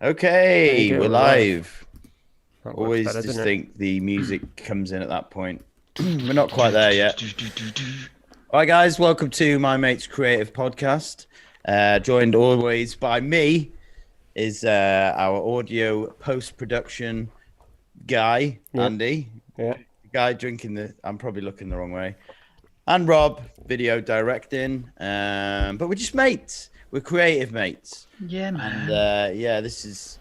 Okay, we're live. That works Always better, just doesn't it? think the music comes in at that point. We're not quite there yet. All right, guys, welcome to My Mate's Creative Podcast. Joined always by me is our audio post-production guy, Yep. Andy. Yeah. The guy drinking I'm probably looking the wrong way. And Rob, video directing. But we're just mates. We're creative mates. Yeah, man. And this is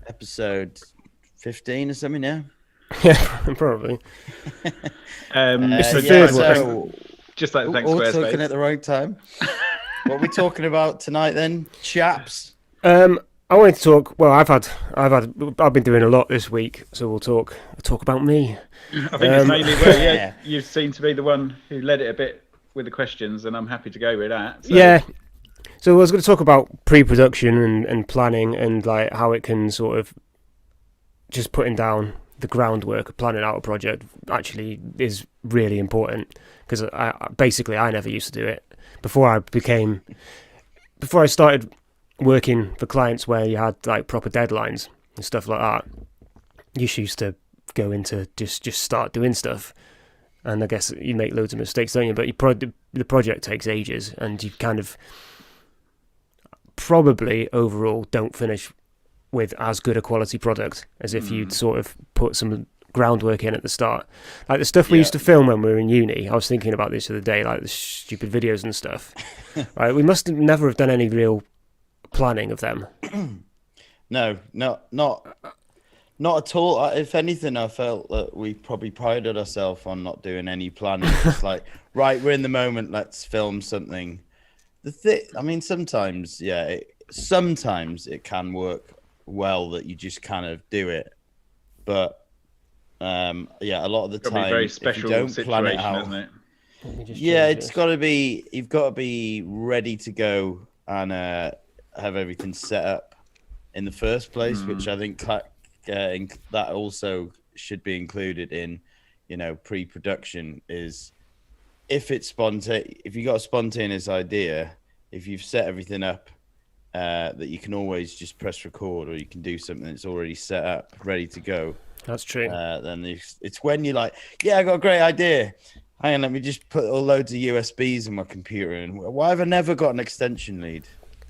episode 15 or something now. Yeah, probably. It's the third one. So, just like thanks all Squarespace. talking at the right time. What are we talking about tonight then, chaps? I wanted to talk. Well, I've been doing a lot this week, so we'll talk about me. I think it's mainly where you seem to be the one who led it a bit with the questions, and I'm happy to go with that. So. Yeah. So I was going to talk about pre-production and planning and like how it can sort of just putting down the groundwork of planning out a project actually is really important because I never used to do it before I started working for clients where you had like proper deadlines and stuff like that. You used to go into just start doing stuff, and I guess you make loads of mistakes, don't you? But the project takes ages, and you kind of probably overall don't finish with as good a quality product as if you'd sort of put some groundwork in at the start. Like the stuff we used to film when we were in uni, I was thinking about this the other day, like the stupid videos and stuff. Right, we must never have done any real planning of them. No, not at all. If anything, I felt that we probably prided ourselves on not doing any planning. It's like, right, we're in the moment, let's film something. I mean, sometimes it can work well that you just kind of do it, but a lot of the time, a very special if you don't plan it out, isn't it? it's got to be. You've got to be ready to go and have everything set up in the first place, which I think that also should be included in, pre-production. Is if it's if you got a spontaneous idea, if you've set everything up, that you can always just press record, or you can do something that's already set up, ready to go. That's true. Then it's when you're like, I got a great idea. Hang on, let me just put all loads of USBs in my computer. And why have I never got an extension lead?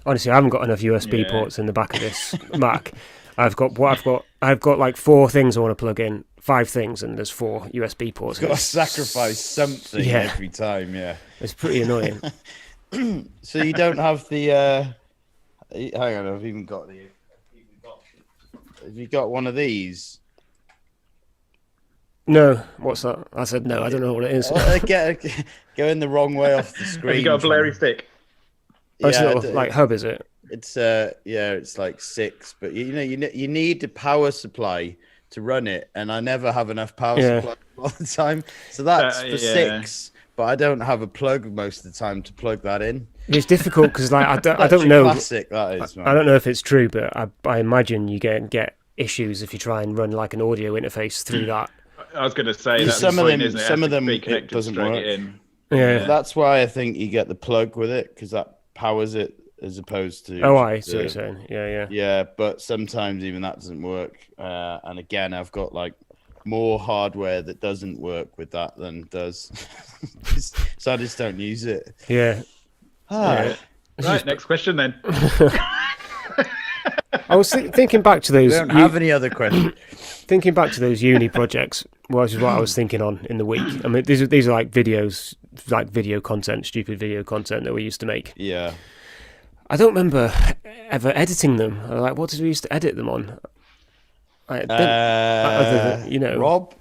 Honestly, I haven't got enough USB ports in the back of this Mac. I've got like 4 things I want to plug in, 5 things, and there's 4 USB ports. You've got to sacrifice something every time. Yeah, it's pretty annoying. So you don't have the. Hang on, Have you got one of these? No, what's that? I said no. I don't know what it is. Going the wrong way off the screen. Have you got a blurry stick? Oh, it's a little like hub, is it? It's it's like 6, but you need a power supply to run it, and I never have enough power supply all the time. So that's for 6, but I don't have a plug most of the time to plug that in. It's difficult because like I don't know. Classic, that is. Man. I don't know if it's true, but I imagine you get issues if you try and run like an audio interface through that. I was going to say that's some the of point, them, isn't it? some of them Be it doesn't work. Yeah, that's why I think you get the plug with it, because that powers it as opposed to. Oh, I see what you're saying. Yeah. But sometimes even that doesn't work. And again, I've got like more hardware that doesn't work with that than does, so I just don't use it. Yeah. Right. Next question then. I was thinking back to those. We don't have any other questions. Thinking back to those uni projects, which is what I was thinking on in the week. I mean, these are like videos, like video content, stupid video content that we used to make. Yeah. I don't remember ever editing them. Like, what did we used to edit them on? Rob.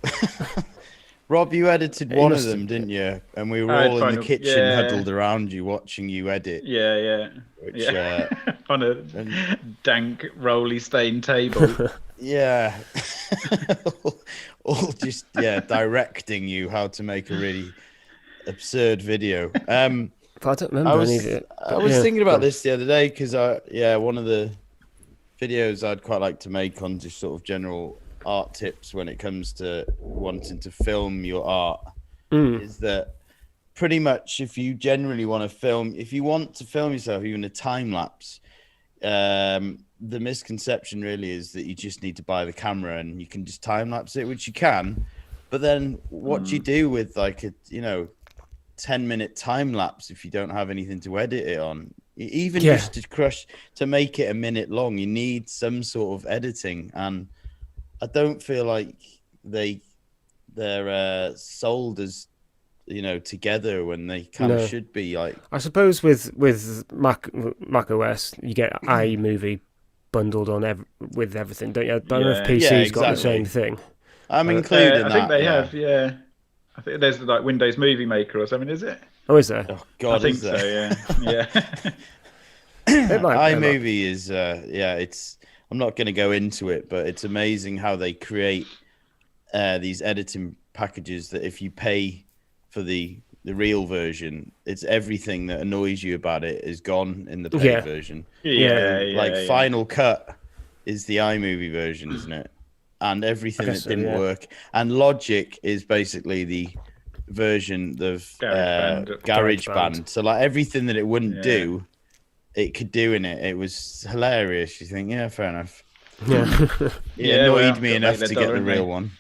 Rob, you edited one of them, didn't you? And we were all in the kitchen huddled around you, watching you edit. Yeah. Which, on a dank, roly stained table. Yeah. all just directing you how to make a really absurd video. But I don't remember any of it. I was thinking about this the other day because one of the videos I'd quite like to make on just sort of general art tips when it comes to wanting to film your art is that pretty much if you generally want to film, if you want to film yourself even a time lapse, the misconception really is that you just need to buy the camera and you can just time lapse it, which you can. But then what do you do with like a 10-minute time lapse if you don't have anything to edit it on? Even just to make it a minute long, you need some sort of editing, and I don't feel like they're sold as together when they kind of should be. Like, I suppose with Mac OS, you get iMovie bundled on with everything, don't you? I don't know if PC's got the same thing. I'm including that. I think they have. Yeah, I think there's like Windows Movie Maker or something. Is it? Oh, is there? Oh God, I think so. Yeah, yeah. iMovie is. It's. I'm not going to go into it, but it's amazing how they create these editing packages that if you pay for the real version, it's everything that annoys you about it is gone in the paid version. Final Cut is the iMovie version, isn't it? And everything that didn't work. And Logic is basically the version of GarageBand. So like everything that it wouldn't do, it could do in it. It was hilarious. You think, yeah, fair enough. Yeah. It annoyed me enough to get the real one.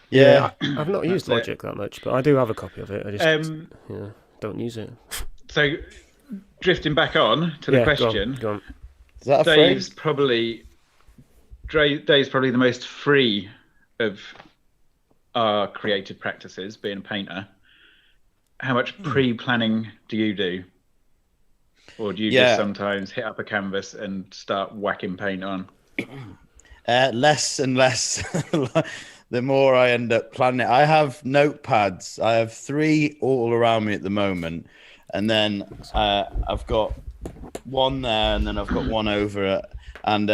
Yeah, I've not used Logic that much, but I do have a copy of it. I just don't use it. So, drifting back on to the question, Go on. Is that a Dave's probably the most free of our creative practices, being a painter. How much pre-planning do you do? Or do you just sometimes hit up a canvas and start whacking paint on? Less and less. The more I end up planning it. I have notepads. I have 3 all around me at the moment. And then I've got one there, and then I've got one over it. And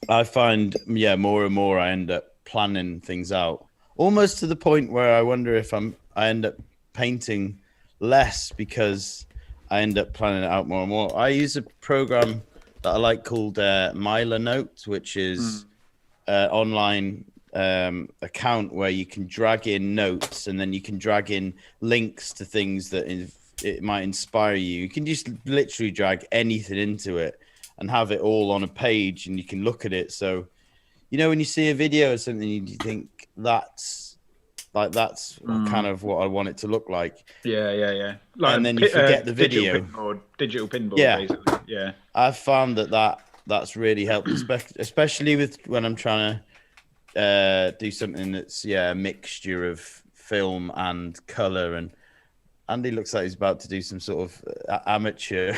I find, more and more I end up planning things out. Almost to the point where I wonder if I end up painting less because I end up planning it out more and more. I use a program that I like called Myla Notes, which is online account where you can drag in notes, and then you can drag in links to things that it might inspire you. You can just literally drag anything into it and have it all on a page, and you can look at it. So, when you see a video or something, you think that's kind of what I want it to look like. Yeah. Like, and then you forget the video. Digital pinboard, basically. Yeah. I've found that's really helped, especially with when I'm trying to do something that's a mixture of film and color. And Andy looks like he's about to do some sort of amateur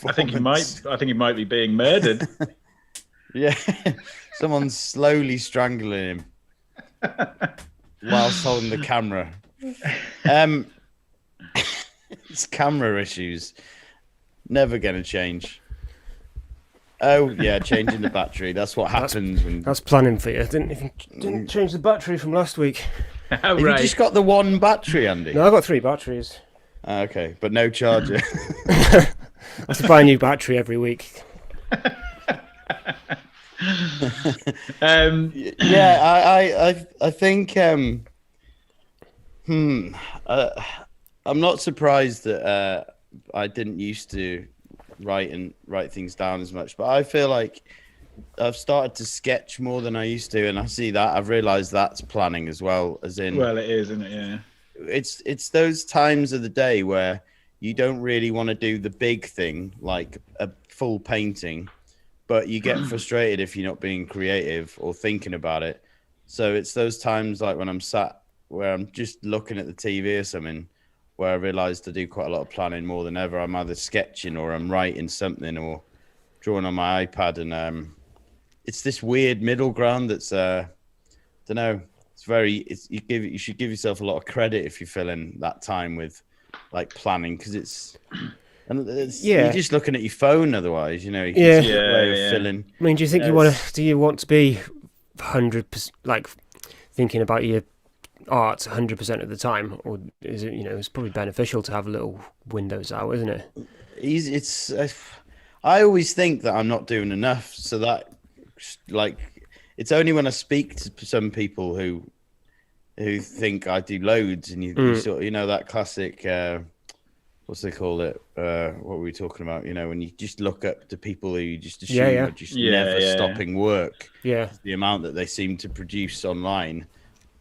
I think he might be being murdered. Yeah, someone's slowly strangling him whilst holding the camera. It's camera issues. Never going to change. Oh yeah, changing the battery. That's what happens. That's planning for you. Didn't change the battery from last week. Oh, you just got the one battery, Andy? No, I got 3 batteries. Okay, but no charger. I have to buy a new battery every week. I think I'm not surprised that I didn't used to write things down as much, but I feel like I've started to sketch more than I used to, and I see that I've realized that's planning as well, as in, well, it is, isn't it? Yeah, it's those times of the day where you don't really want to do the big thing like a full painting, but you get frustrated if you're not being creative or thinking about it. So it's those times like when I'm sat where I'm just looking at the TV or something, where I realized I do quite a lot of planning more than ever. I'm either sketching or I'm writing something or drawing on my iPad, and it's this weird middle ground that's don't know. You should give yourself a lot of credit if you're filling that time with like planning, because you're just looking at your phone otherwise. You can see a way of filling. I mean, do you think do you want to be 100% like thinking about your art 100% of the time, or is it it's probably beneficial to have little windows out, isn't it? I always think that I'm not doing enough, so that it's only when I speak to some people who think I do loads, and you sort of, that classic what's they call it? What were we talking about? You know, when you just look up to people who you just assume are just never stopping work. Yeah. The amount that they seem to produce online,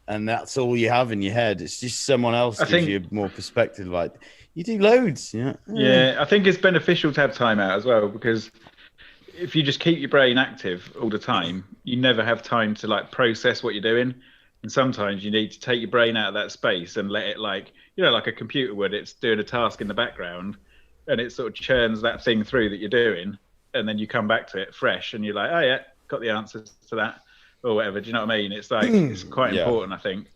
and that's all you have in your head. It's just someone else gives you more perspective. Like, you do loads. Yeah. Yeah, I think it's beneficial to have time out as well, because if you just keep your brain active all the time, you never have time to like process what you're doing. And sometimes you need to take your brain out of that space and let it, like, you know, like a computer would, it's doing a task in the background and it sort of churns that thing through that you're doing. And then you come back to it fresh and you're like, oh yeah, got the answers to that or whatever. Do you know what I mean? It's like, it's quite important, I think,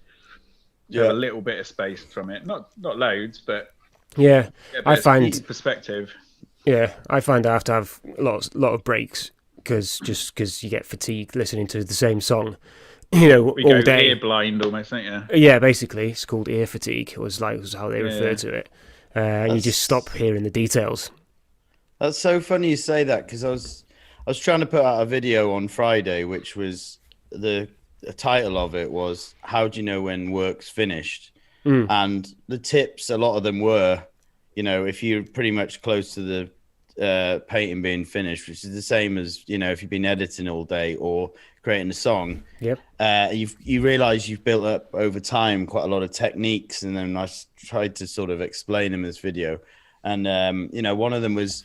to have a little bit of space from it. Not loads, but I find perspective. Yeah, I find I have to have a lot of breaks because you get fatigued listening to the same song, you know, we all go day. Ear blind almost, don't you? Yeah, basically, it's called ear fatigue. Was how they refer to it. And you just stop hearing the details. That's so funny you say that, because I was trying to put out a video on Friday, which was the title of it was "How do you know when work's finished?" And the tips, a lot of them were, you know, if you're pretty much close to the painting being finished, which is the same as, you know, if you've been editing all day or creating a song, you realize you've built up over time quite a lot of techniques. And then I tried to sort of explain them in this video, and you know, one of them was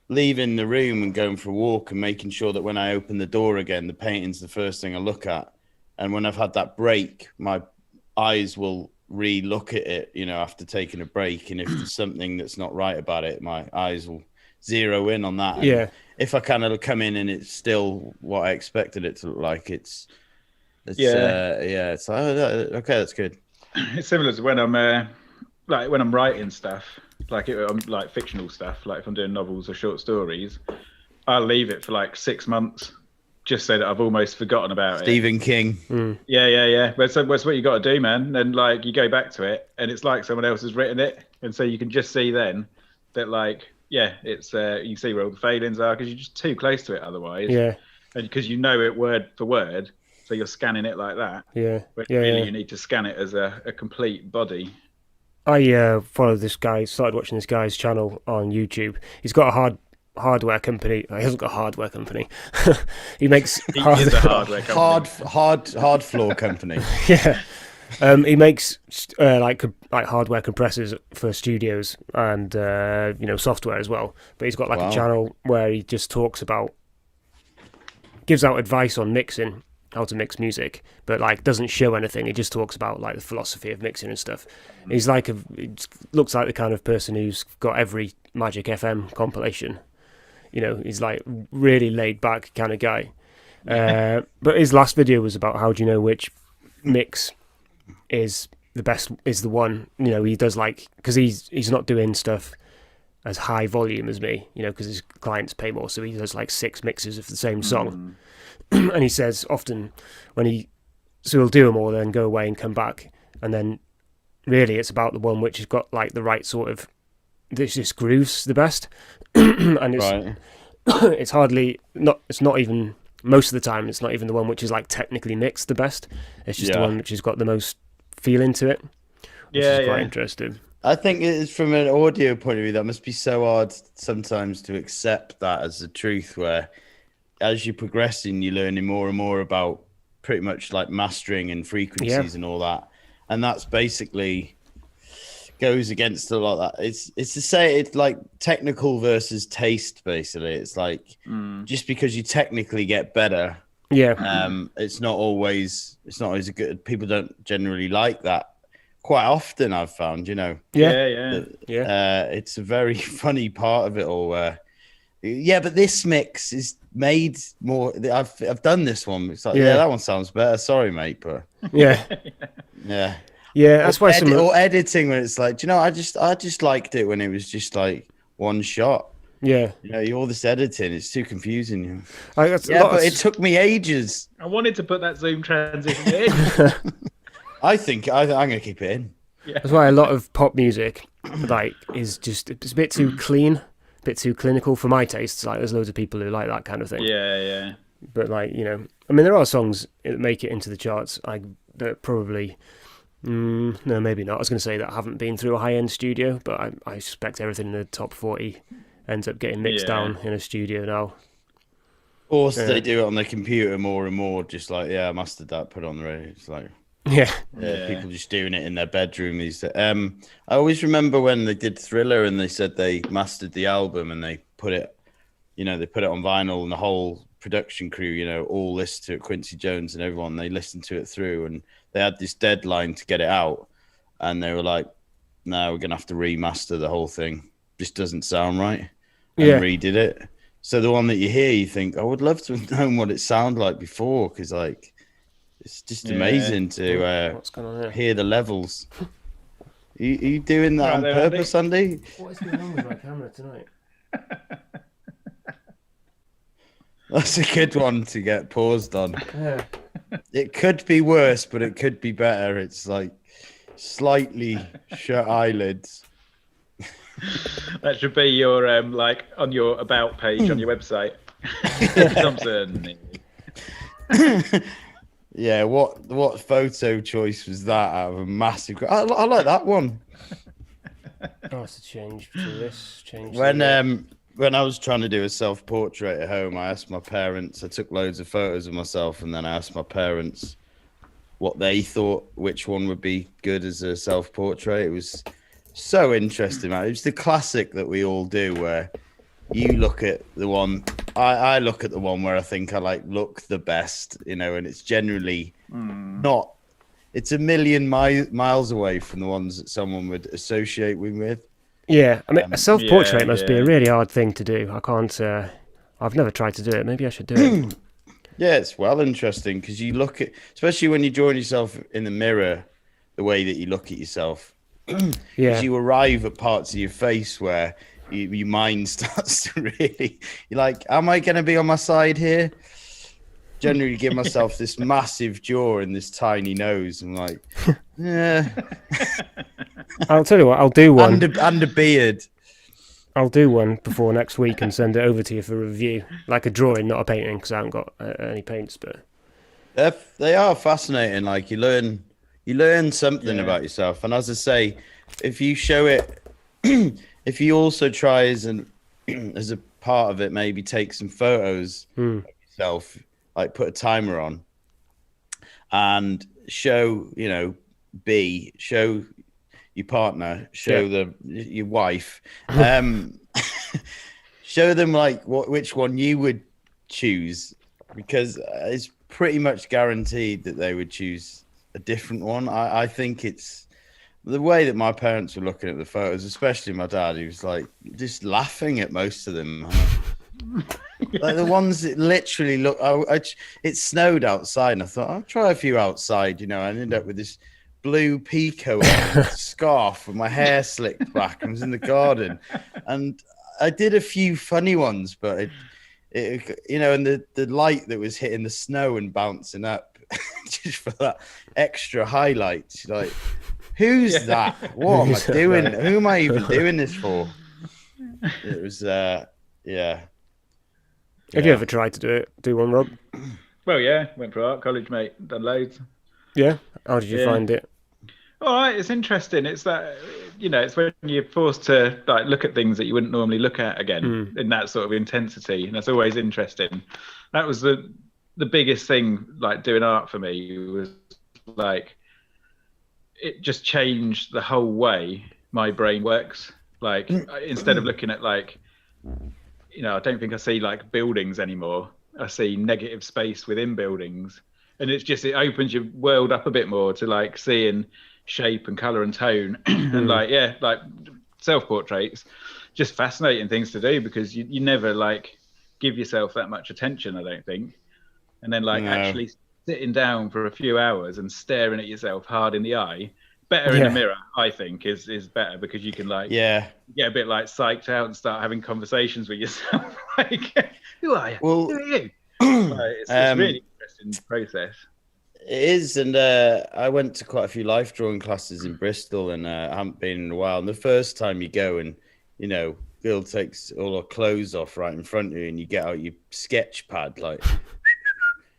leaving the room and going for a walk and making sure that when I open the door again, the painting's the first thing I look at. And when I've had that break, my eyes will re-look at it, you know, after taking a break. And if there's something that's not right about it, my eyes will zero in on that. And if I kind of come in and it's still what I expected it to look like, it's like, okay, that's good. It's similar to when I'm like when I'm writing stuff, like I'm like fictional stuff, like if I'm doing novels or short stories, I'll leave it for like 6 months just so that I've almost forgotten about Stephen King. Yeah. But so that's what you got to do, man. Then like you go back to it and it's like someone else has written it, and so you can just see then that, like, it's you see where all the failings are because you're just too close to it otherwise. Yeah. And because you know it word for word, so you're scanning it like that. Yeah. But really, you need to scan it as a complete body. I follow this guy. Started watching this guy's channel on YouTube. He's got a hardware company. He hasn't got a hardware company. He makes a hardware company. hard floor company. Yeah. He makes like hardware compressors for studios and you know, software as well. But he's got like a channel where he just gives out advice on mixing, how to mix music, but like doesn't show anything. He just talks about like the philosophy of mixing and stuff. He's like he looks like the kind of person who's got every Magic FM compilation. You know, he's like really laid back kind of guy. But his last video was about how do you know which mix is the best, is the one. You know, he does like, because he's not doing stuff as high volume as me, you know, because his clients pay more, so he does like 6 mixes of the same song. And he says often so he'll do them all, then go away and come back, and then really it's about the one which has got like the right sort of, this grooves the best. And it's it's not even, most of the time it's not even the one which is like technically mixed the best. It's just the one which has got the most feeling to it, which is quite interesting. I think it's, from an audio point of view, that must be so hard sometimes to accept that as the truth, where as you're progressing, you're learning more and more about pretty much like mastering and frequencies and all that. And that's basically goes against a lot of that. It's to say it's like technical versus taste, basically. It's like just because you technically get better, it's not always a good, people don't generally like that. Quite often I've found, you know. It's a very funny part of it all where but this mix is made more, I've done this one. It's like, that one sounds better. Sorry, mate, but that's why or editing when it's like, do you know, I just liked it when it was just like one shot. You know, all this editing, it's too confusing. But it took me ages. I wanted to put that Zoom transition in. I think I'm going to keep it in. That's why a lot of pop music like is just, it's a bit too clean, a bit too clinical for my tastes. Like there's loads of people who like that kind of thing. But like, you know, I mean, there are songs that make it into the charts that probably No, maybe not. I was going to say that I haven't been through a high-end studio, but I suspect everything in the top 40 ends up getting mixed down in a studio now. Or they do it on their computer more and more, just like, I mastered that, put it on the radio. It's like, people just doing it in their bedroom. I always remember when they did Thriller and they said they mastered the album and they put it, they put it on vinyl, and the whole production crew, all listened to it, Quincy Jones and everyone, they listened to it through, and they had this deadline to get it out, and they were like, no, we're going to have to remaster the whole thing. Just doesn't sound right. And redid it. So the one that you hear, you think, I would love to have known what it sounded like before, because it's just amazing to what's going on here? Hear the levels. Are you doing that on purpose, Andy? What is going on with my camera tonight? That's a good one to get paused on. Yeah. It could be worse, but it could be better. It's like slightly shut eyelids. That should be your like on your about page on your website. Thompson. Yeah, what photo choice was that out of a massive? I like that one. Oh, it's a change to this. When I was trying to do a self-portrait at home, I asked my parents. I took loads of photos of myself, and then I asked my parents what they thought, which one would be good as a self-portrait. It was so interesting, man. It was the classic that we all do, where you look at the one. I look at the one where I think I look the best, and it's generally not. It's a million miles away from the ones that someone would associate me with. Yeah, I mean, a self-portrait must be a really hard thing to do. I can't. I've never tried to do it. Maybe I should do it. Yeah, it's well interesting because you look at, especially when you join yourself in the mirror, the way that you look at yourself. You arrive at parts of your face where your mind starts to really. You're like, am I going to be on my side here? Generally, give myself this massive jaw and this tiny nose. I'm like, yeah. I'll tell you what, I'll do one. And a beard. I'll do one before next week and send it over to you for review. Like a drawing, not a painting, because I haven't got any paints. But they are fascinating. Like you learn something about yourself. And as I say, if you show it, if you also try as a part of it, maybe take some photos of yourself, like put a timer on, and show show your partner, show your wife, show them which one you would choose, because it's pretty much guaranteed that they would choose a different one. I think it's the way that my parents were looking at the photos, especially my dad. He was like just laughing at most of them. Like the ones that literally look. It snowed outside, and I thought I'll try a few outside. I ended up with this blue peacoat scarf with my hair slicked back. I was in the garden, and I did a few funny ones, but and the light that was hitting the snow and bouncing up just for that extra highlight. Like, who's that? What am I doing? Who am I even doing this for? It was Have you ever tried to do one, Rob? Well, yeah, went for art college, mate. Done loads. Yeah. How did you find it? All right, it's interesting. It's that it's when you're forced to look at things that you wouldn't normally look at again in that sort of intensity, and that's always interesting. That was the biggest thing, doing art for me, was it just changed the whole way my brain works. Instead of looking at I don't think I see buildings anymore. I see negative space within buildings, and it opens your world up a bit more to seeing shape and color and tone. And self-portraits, just fascinating things to do, because you never give yourself that much attention, I don't think. And then actually sitting down for a few hours and staring at yourself hard in the eye, better in a mirror, I think, is better, because you can get a bit psyched out and start having conversations with yourself. Who are you? Well, who are you? It's a really interesting process. It is, and I went to quite a few life drawing classes in Bristol, and I haven't been in a while. And the first time you go, and girl takes all her clothes off right in front of you, and you get out your sketch pad,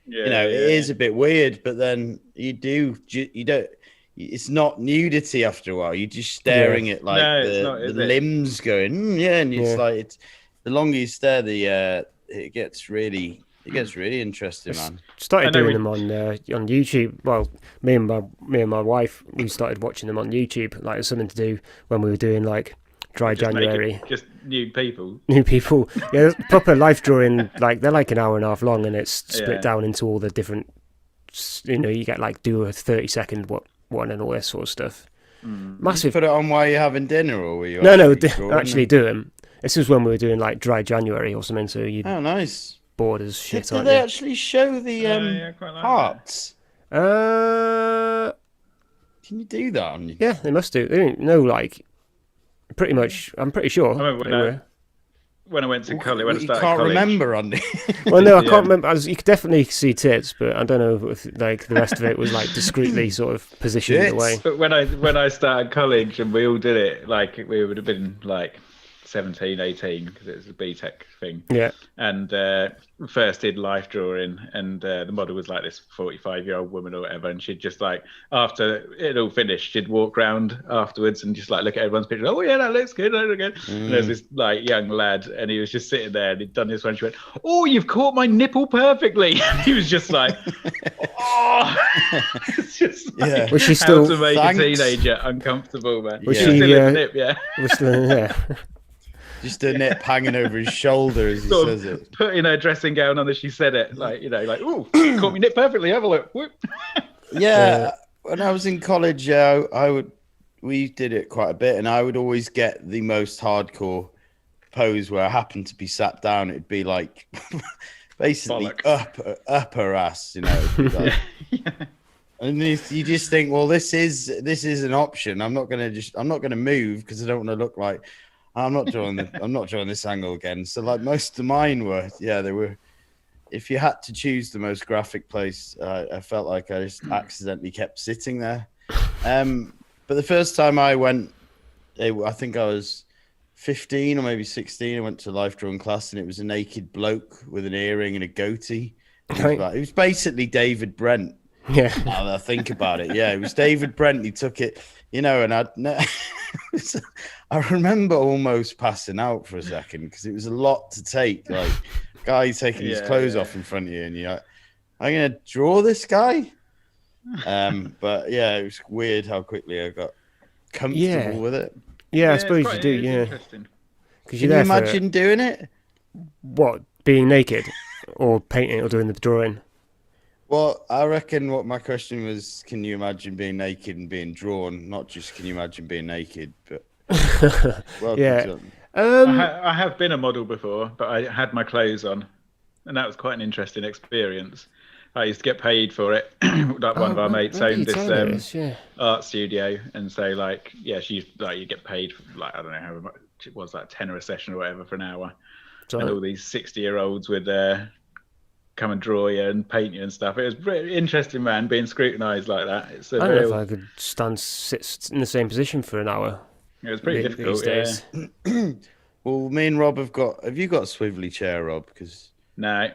it is a bit weird. But then you don't. it's not nudity after a while. You're just staring at like the limbs going, and it's like it's the longer you stare, it gets really interesting, man. Started doing them on YouTube. Well, me and my wife, we started watching them on YouTube. Like it's something to do when we were doing like dry January. Just nude people. Yeah, there's proper life drawing. Like they're like an hour and a half long, and it's split down into all the different. You get like do a 30-second one and all this sort of stuff. Massive. You put it on while you're having dinner, or were you? Actually do them. This was when we were doing like dry January or something. So you. Oh, nice. Bored as shit. Did they actually show the hearts? Can you do that on you? Yeah, they must do. They don't know, like, pretty much. I'm pretty sure. I remember when I went to college. You can't remember, Andy. Well, no, I can't remember. You could definitely see tits, but I don't know if like the rest of it was like discreetly sort of positioned away. But when I started college and we all did it, like we would have been like 17, 18 because it was a BTEC thing. Yeah. And first did life drawing, and the model was like this 45-year-old woman or whatever, and she'd just like after it all finished, she'd walk around afterwards and just like look at everyone's picture. Oh yeah, that looks good. That looks good. And there's this like young lad, and he was just sitting there, and he'd done this one. She went, "Oh, you've caught my nipple perfectly." He was just like, "Oh." It's just like, was she still how to make a teenager uncomfortable, man? Was she still a nip? Yeah. Just a nip hanging over his shoulder as he says it. Putting her dressing gown on as she said it, like "Ooh, caught me nip perfectly. Have a look." Whoop. Yeah, when I was in college, we did it quite a bit, and I would always get the most hardcore pose where I happened to be sat down. It'd be like basically up her ass, Like, and you just think, well, this is an option. I'm not gonna move because I don't want to look like. I'm not drawing this angle again. So like most of mine were, they were. If you had to choose the most graphic place, I felt like I just accidentally kept sitting there. But the first time I went, I think I was 15 or maybe 16. I went to life drawing class, and it was a naked bloke with an earring and a goatee. It was basically David Brent. Yeah. Now that I think about it, it was David Brent. He took it, and I remember almost passing out for a second because it was a lot to take. Like, guy taking his clothes off in front of you, and you're like, "I'm gonna draw this guy." But it was weird how quickly I got comfortable with it. Yeah, I suppose you do. Yeah. Interesting. Can you imagine doing it? What, being naked, or painting, or doing the drawing? Well, I reckon what my question was, can you imagine being naked and being drawn? Not just can you imagine being naked, but... I have been a model before, but I had my clothes on, and that was quite an interesting experience. I used to get paid for it. Like one of our mates owned this art studio, and so she used, you get paid for, I don't know how much it was, like $10 a session or whatever for an hour. And all these 60-year-olds would come and draw you and paint you and stuff. It was really interesting, man, being scrutinised like that. I don't know if I could sit in the same position for an hour. It was pretty difficult, days. Well, me and Rob have you got a swivelly chair, Rob? Because no,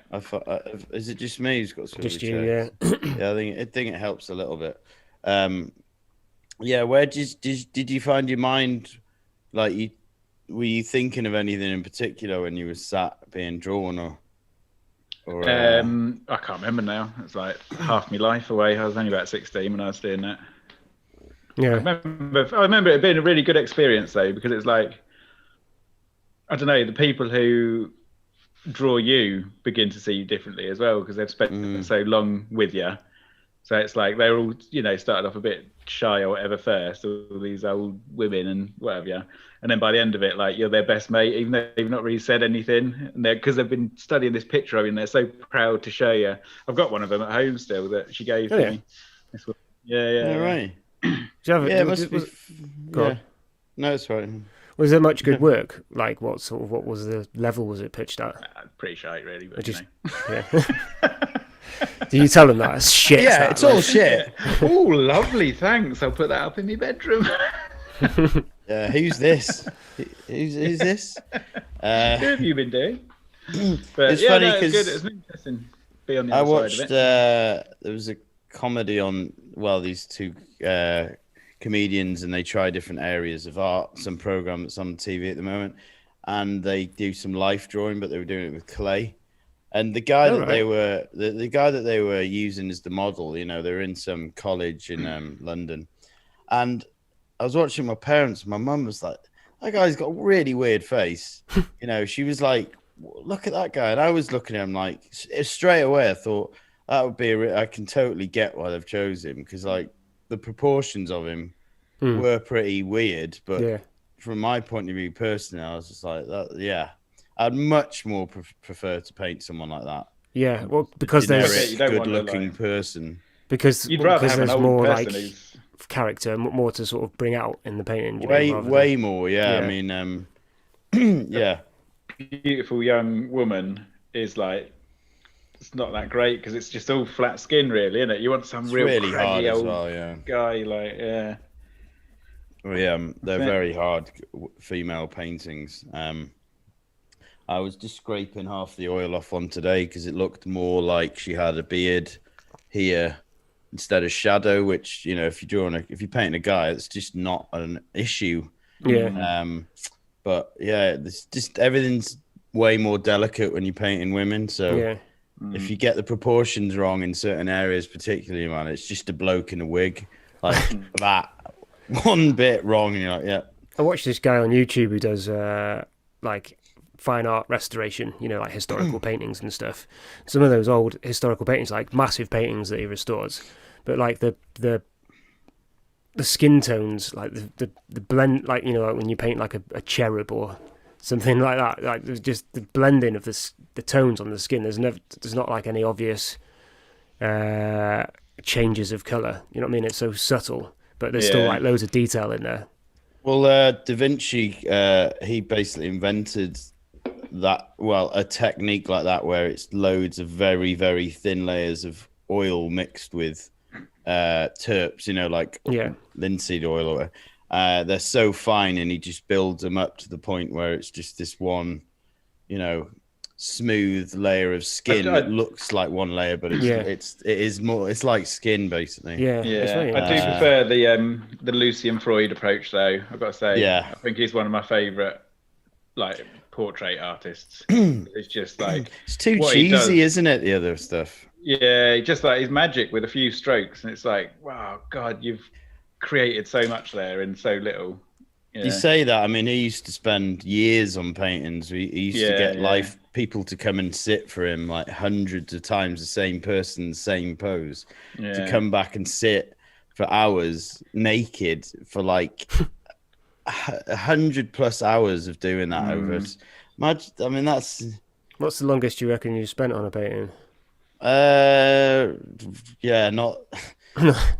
is it just me who's got a swivelly just you, chair? Yeah. I think it helps a little bit. Where did you find your mind? Like, were you thinking of anything in particular when you were sat being drawn, or? I can't remember now. It's like half my life away. I was only about 16 when I was doing that. Yeah. I remember it being a really good experience though, because it's like, I don't know, the people who draw you begin to see you differently as well, because they've spent so long with you. So it's like they're all, started off a bit shy or whatever first, all these old women and whatever, yeah. And then by the end of it, like, you're their best mate, even though they've not really said anything. And because they've been studying this picture, I mean, they're so proud to show you. I've got one of them at home still that she gave me. Yeah. Right. It must be. Go on. No, it's right. Was there much good work? Like, what was the level was it pitched at? Pretty shy, really. But Do you tell them that? It's shit. Yeah, it's all shit. Oh, lovely, thanks. I'll put that up in my bedroom. Who's this? Who's this? Who have you been doing? But it's funny because because it's interesting. Be on the I other watched. side of it. There was a comedy on these two comedians, and they try different areas of art. Some program that's on TV at the moment, and they do some life drawing, but they were doing it with clay. And the guy they were the guy that they were using as the model, they're in some college in London, and I was watching my parents. My mum was like, "That guy's got a really weird face." She was like, "Look at that guy," and I was looking at him like straight away. I thought that would be. I can totally get why they've chosen him, because like the proportions of him were pretty weird. But from my point of view, personally, I was just like that. Yeah. I'd much more prefer to paint someone like that. Yeah, well, because there's good-looking person. Because you'd rather have there's an old more person like character, more to sort of bring out in the painting. Way more. Yeah, I mean, yeah. Beautiful young woman is like, it's not that great because it's just all flat skin, really, isn't it? You want some really hard old guy, like Well, yeah, they're very hard female paintings. I was just scraping half the oil off one today because it looked more like she had a beard here instead of shadow, which, if you're painting a guy, it's just not an issue. Yeah. But yeah, it's just everything's way more delicate when you're painting women. So if you get the proportions wrong in certain areas, particularly, man, it's just a bloke in a wig, like that one bit wrong, and you're like, yeah. I watched this guy on YouTube who does like fine art restoration, like historical paintings and stuff. Some of those old historical paintings, like massive paintings that he restores, but like the skin tones, like the blend, like like when you paint like a cherub or something like that, like there's just the blending of the tones on the skin. There's not like any obvious changes of color. You know what I mean? It's so subtle, but there's still like loads of detail in there. Well, Da Vinci, he basically invented a technique like that where it's loads of very, very thin layers of oil mixed with terps, like linseed oil or whatever. They're so fine, and he just builds them up to the point where it's just this one, smooth layer of skin that looks like one layer, but it is more. It's like skin, basically. Yeah. I do prefer the Lucian Freud approach, though. I've got to say, I think he's one of my favourite, like, portrait artists. It's just like it's too cheesy, isn't it? The other stuff. Yeah, just like his magic with a few strokes, and it's like, wow, God, you've created so much there in so little. You say that. I mean, he used to spend years on paintings. He used to get people to come and sit for him like hundreds of times, the same person, same pose, to come back and sit for hours naked for like 100+ hours of doing that over. I mean, that's. What's the longest you reckon you spent on a painting? Not.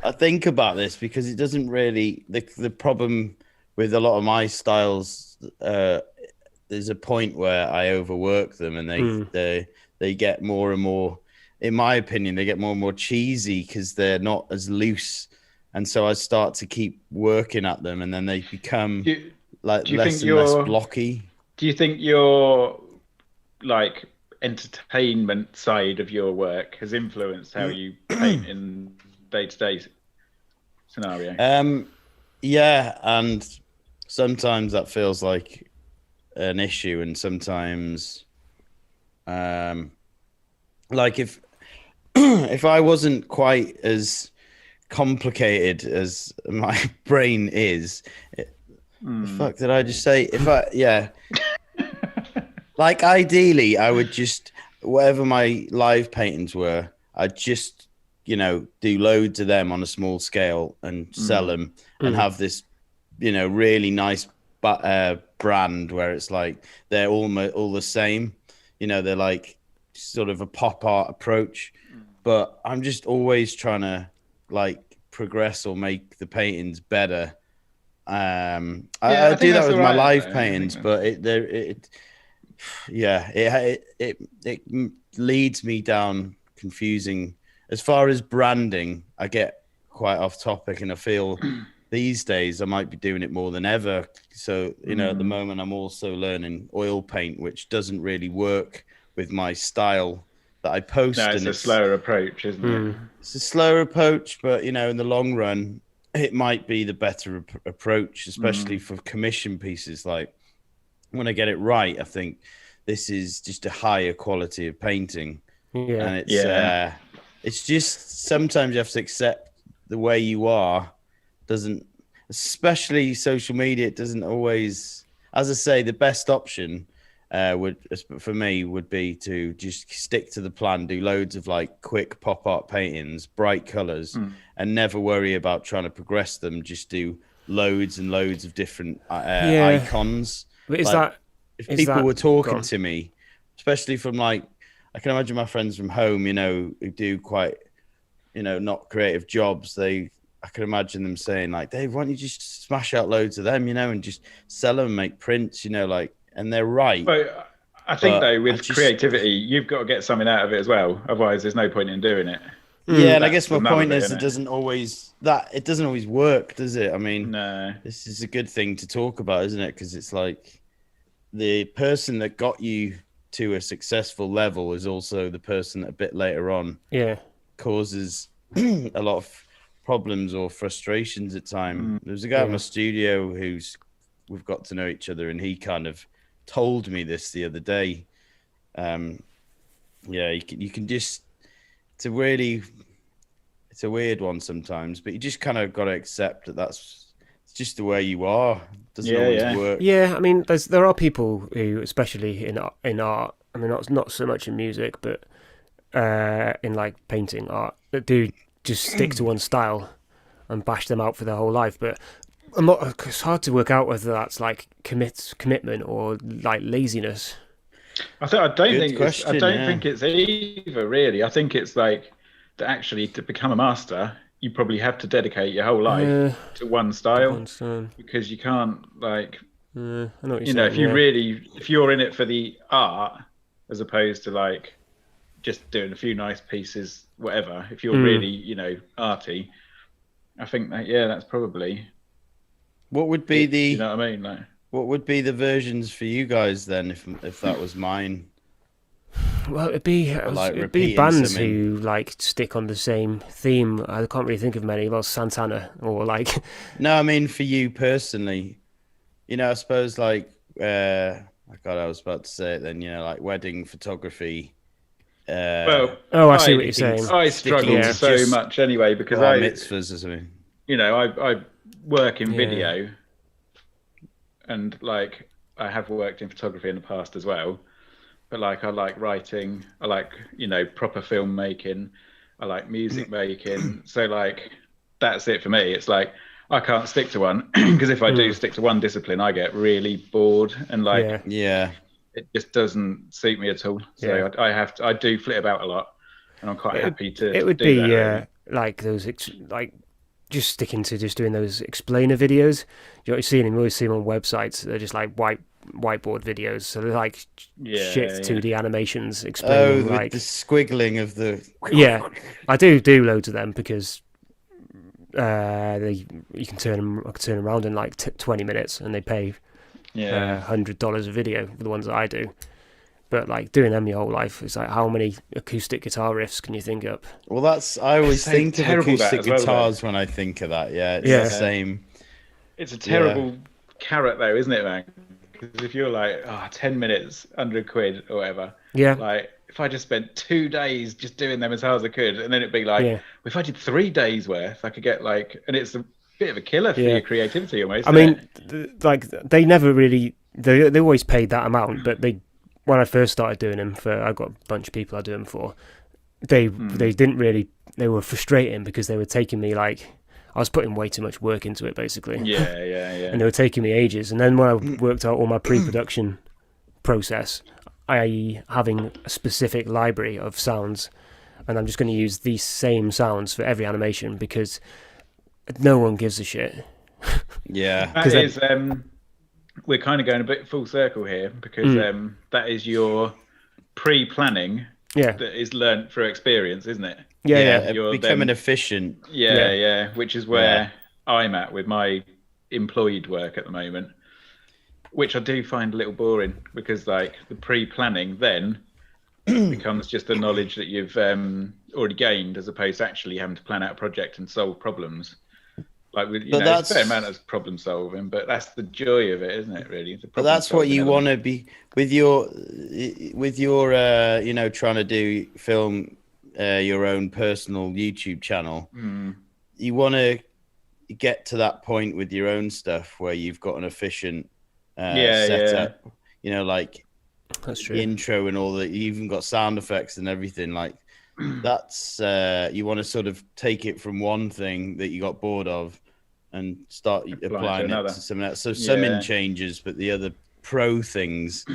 I think about this because it doesn't really. The problem with a lot of my styles, there's a point where I overwork them, and they get more and more. In my opinion, they get more and more cheesy because they're not as loose, and so I start to keep working at them, and then they become less and less blocky. Do you think your like entertainment side of your work has influenced how you paint in day-to-day scenario? Yeah, and sometimes that feels like an issue, and sometimes like if I wasn't quite as complicated as my brain is, the fuck did I just say? Like ideally I would just, whatever my live paintings were, I'd just do loads of them on a small scale and sell them and have this really nice brand where it's like they're almost all the same, they're like sort of a pop art approach, but I'm just always trying to like progress or make the paintings better. I do that with my live paintings, but it leads me down confusing. As far as branding, I get quite off topic, and I feel these days I might be doing it more than ever. So, at the moment I'm also learning oil paint, which doesn't really work with my style that I post. No, it's and a slower approach, isn't it? It's a slower approach, but in the long run, it might be the better approach, especially for commission pieces. Like when I get it right, I think this is just a higher quality of painting, and it's just sometimes you have to accept the way you are. Doesn't, especially social media, it doesn't always. As I say, the best option for me would be to just stick to the plan, do loads of like quick pop art paintings, bright colors, and never worry about trying to progress them. Just do loads and loads of different icons. But if people were talking to me, especially from like, I can imagine my friends from home, who do quite, not creative jobs. I can imagine them saying like, Dave, why don't you just smash out loads of them, and just sell them and make prints, and they're right. But I think though, with creativity, you've got to get something out of it as well. Otherwise, there's no point in doing it. Yeah, and I guess my point is, it doesn't always work, does it? I mean, no. This is a good thing to talk about, isn't it? Because it's like the person that got you to a successful level is also the person that a bit later on causes a lot of problems or frustrations at time. There's a guy in my studio we've got to know each other, and he kind of told me this the other day. You can just, it's a weird one sometimes, but you just kind of got to accept that it's just the way you are. It doesn't always work. Yeah, I mean, there are people who, especially in art, I mean, not so much in music, but in like painting art, that do just stick to one style and bash them out for their whole life. But it's hard to work out whether that's like commitment or like laziness. I don't think it's either, really. I think it's like that actually, to become a master, you probably have to dedicate your whole life to one style, because you can't like, I know what you're saying, if you're in it for the art as opposed to like just doing a few nice pieces, whatever. If you're really, arty, I think that that's probably. What would be you know what I mean? Like, what would be the versions for you guys then, if that was mine? Well, it'd be bands who like stick on the same theme. I can't really think of many. Well, Santana or like. No, I mean for you personally. I suppose like. I was about to say it then. Like wedding photography. I see what you're saying. I struggle so much anyway, because mitzvahs or something. I work in video, and like I have worked in photography in the past as well. But like I like writing, I like proper film making, I like music making. So like that's it for me. It's like I can't stick to one, because if I do stick to one discipline, I get really bored and like it just doesn't suit me at all. So I do flit about a lot, and I'm quite happy to. It would do be that, really. like those like just sticking to just doing those explainer videos. You always see them on websites. They're just like whiteboard videos. So they're like shit 2D animations explaining like the squiggling of the. Yeah, I do loads of them because you can turn them around in like 20 minutes, and they pay $100 a video for the ones that I do. But like doing them your whole life, it's like how many acoustic guitar riffs can you think up? Well, I always think of acoustic guitars when I think of that. Yeah, it's the same. It's a terrible carrot though, isn't it, man? Because if you're like 10 minutes, £100 or whatever, like if I just spent 2 days just doing them as hard as I could, and then it'd be like, well, if I did 3 days worth, I could get like, and it's a bit of a killer for your creativity almost. I mean, like they never really, they always paid that amount, but when I first started doing them I got a bunch of people I do them for, they didn't really, they were frustrating because they were taking me like, I was putting way too much work into it basically. Yeah. And they were taking me ages. And then when I worked out all my pre-production process, i.e. having a specific library of sounds, and I'm just going to use these same sounds for every animation because no one gives a shit. Yeah. That is, we're kind of going a bit full circle here, because that is your pre-planning that is learnt through experience, isn't it? You're becoming efficient. Which is where I'm at with my employed work at the moment, which I do find a little boring, because like the pre-planning then becomes just the knowledge that you've already gained, as opposed to actually having to plan out a project and solve problems. Like it's a fair amount of problem solving, but that's the joy of it, isn't it? Really, but that's what you want to be with your trying to film your own personal YouTube channel. You want to get to that point with your own stuff where you've got an efficient setup. Like that's true. Intro and all that. You even got sound effects and everything. Like that's you want to sort of take it from one thing that you got bored of and start applying it to something else. So some in changes, but the other pro things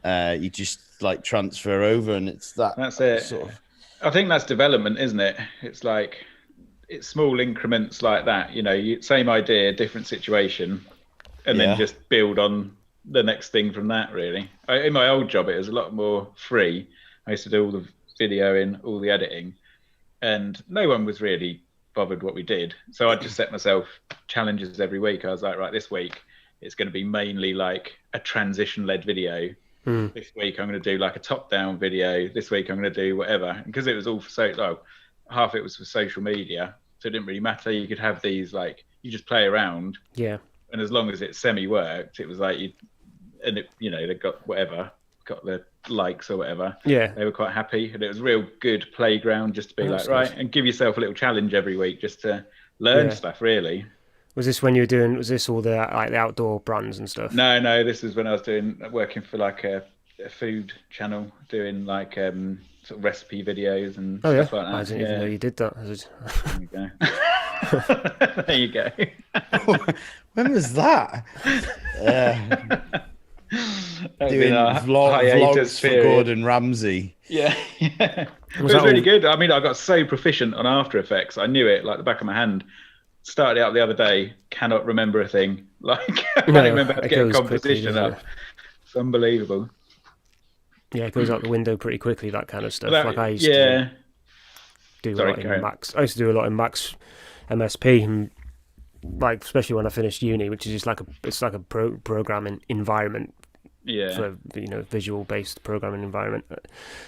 you just like transfer over, and that's it. Sort of. I think that's development, isn't it? It's like it's small increments like that. Same idea, different situation, and then just build on the next thing from that. Really, in my old job, it was a lot more free. I used to do all the videoing, all the editing, and no one was really bothered what we did. So I just set myself challenges every week. I was like, right, this week it's going to be mainly like a transition-led video. This week I'm going to do like a top-down video. This week I'm going to do whatever. And because it was all for half it was for social media, so it didn't really matter. You could have these like you just play around. Yeah. And as long as it semi-worked, it was like they got the likes or whatever. Yeah. They were quite happy, and it was a real good playground just to be right, and give yourself a little challenge every week just to learn stuff. Really. Was this when you were doing? Was this all the like the outdoor brands and stuff? No. This was when I was working for like a food channel, doing like sort of recipe videos and stuff like that. I didn't even know you did that. There you go. There you go. When was that? Doing vlogs for Gordon Ramsay. Yeah. It was really good. I mean, I got so proficient on After Effects. I knew it like the back of my hand. Started out the other day, cannot remember a thing. Like, I can't remember how to get a composition up. It's unbelievable. Yeah, it goes out the window pretty quickly, that kind of stuff. I used to do a lot in Max. I used to do a lot in Max MSP, and like especially when I finished uni, which is just like a programming environment. Yeah. For visual based programming environment.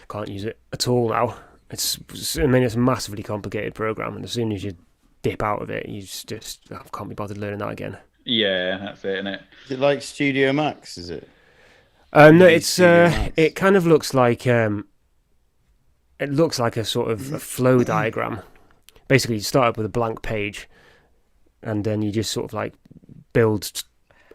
Can't use it at all now. It's a massively complicated program, and as soon as you dip out of it, you just I can't be bothered learning that again. Yeah, that's it, isn't it? Is it like Studio Max? Is it? No, it's it kind of looks like a sort of a flow diagram. Basically, you start up with a blank page, and then you just sort of like build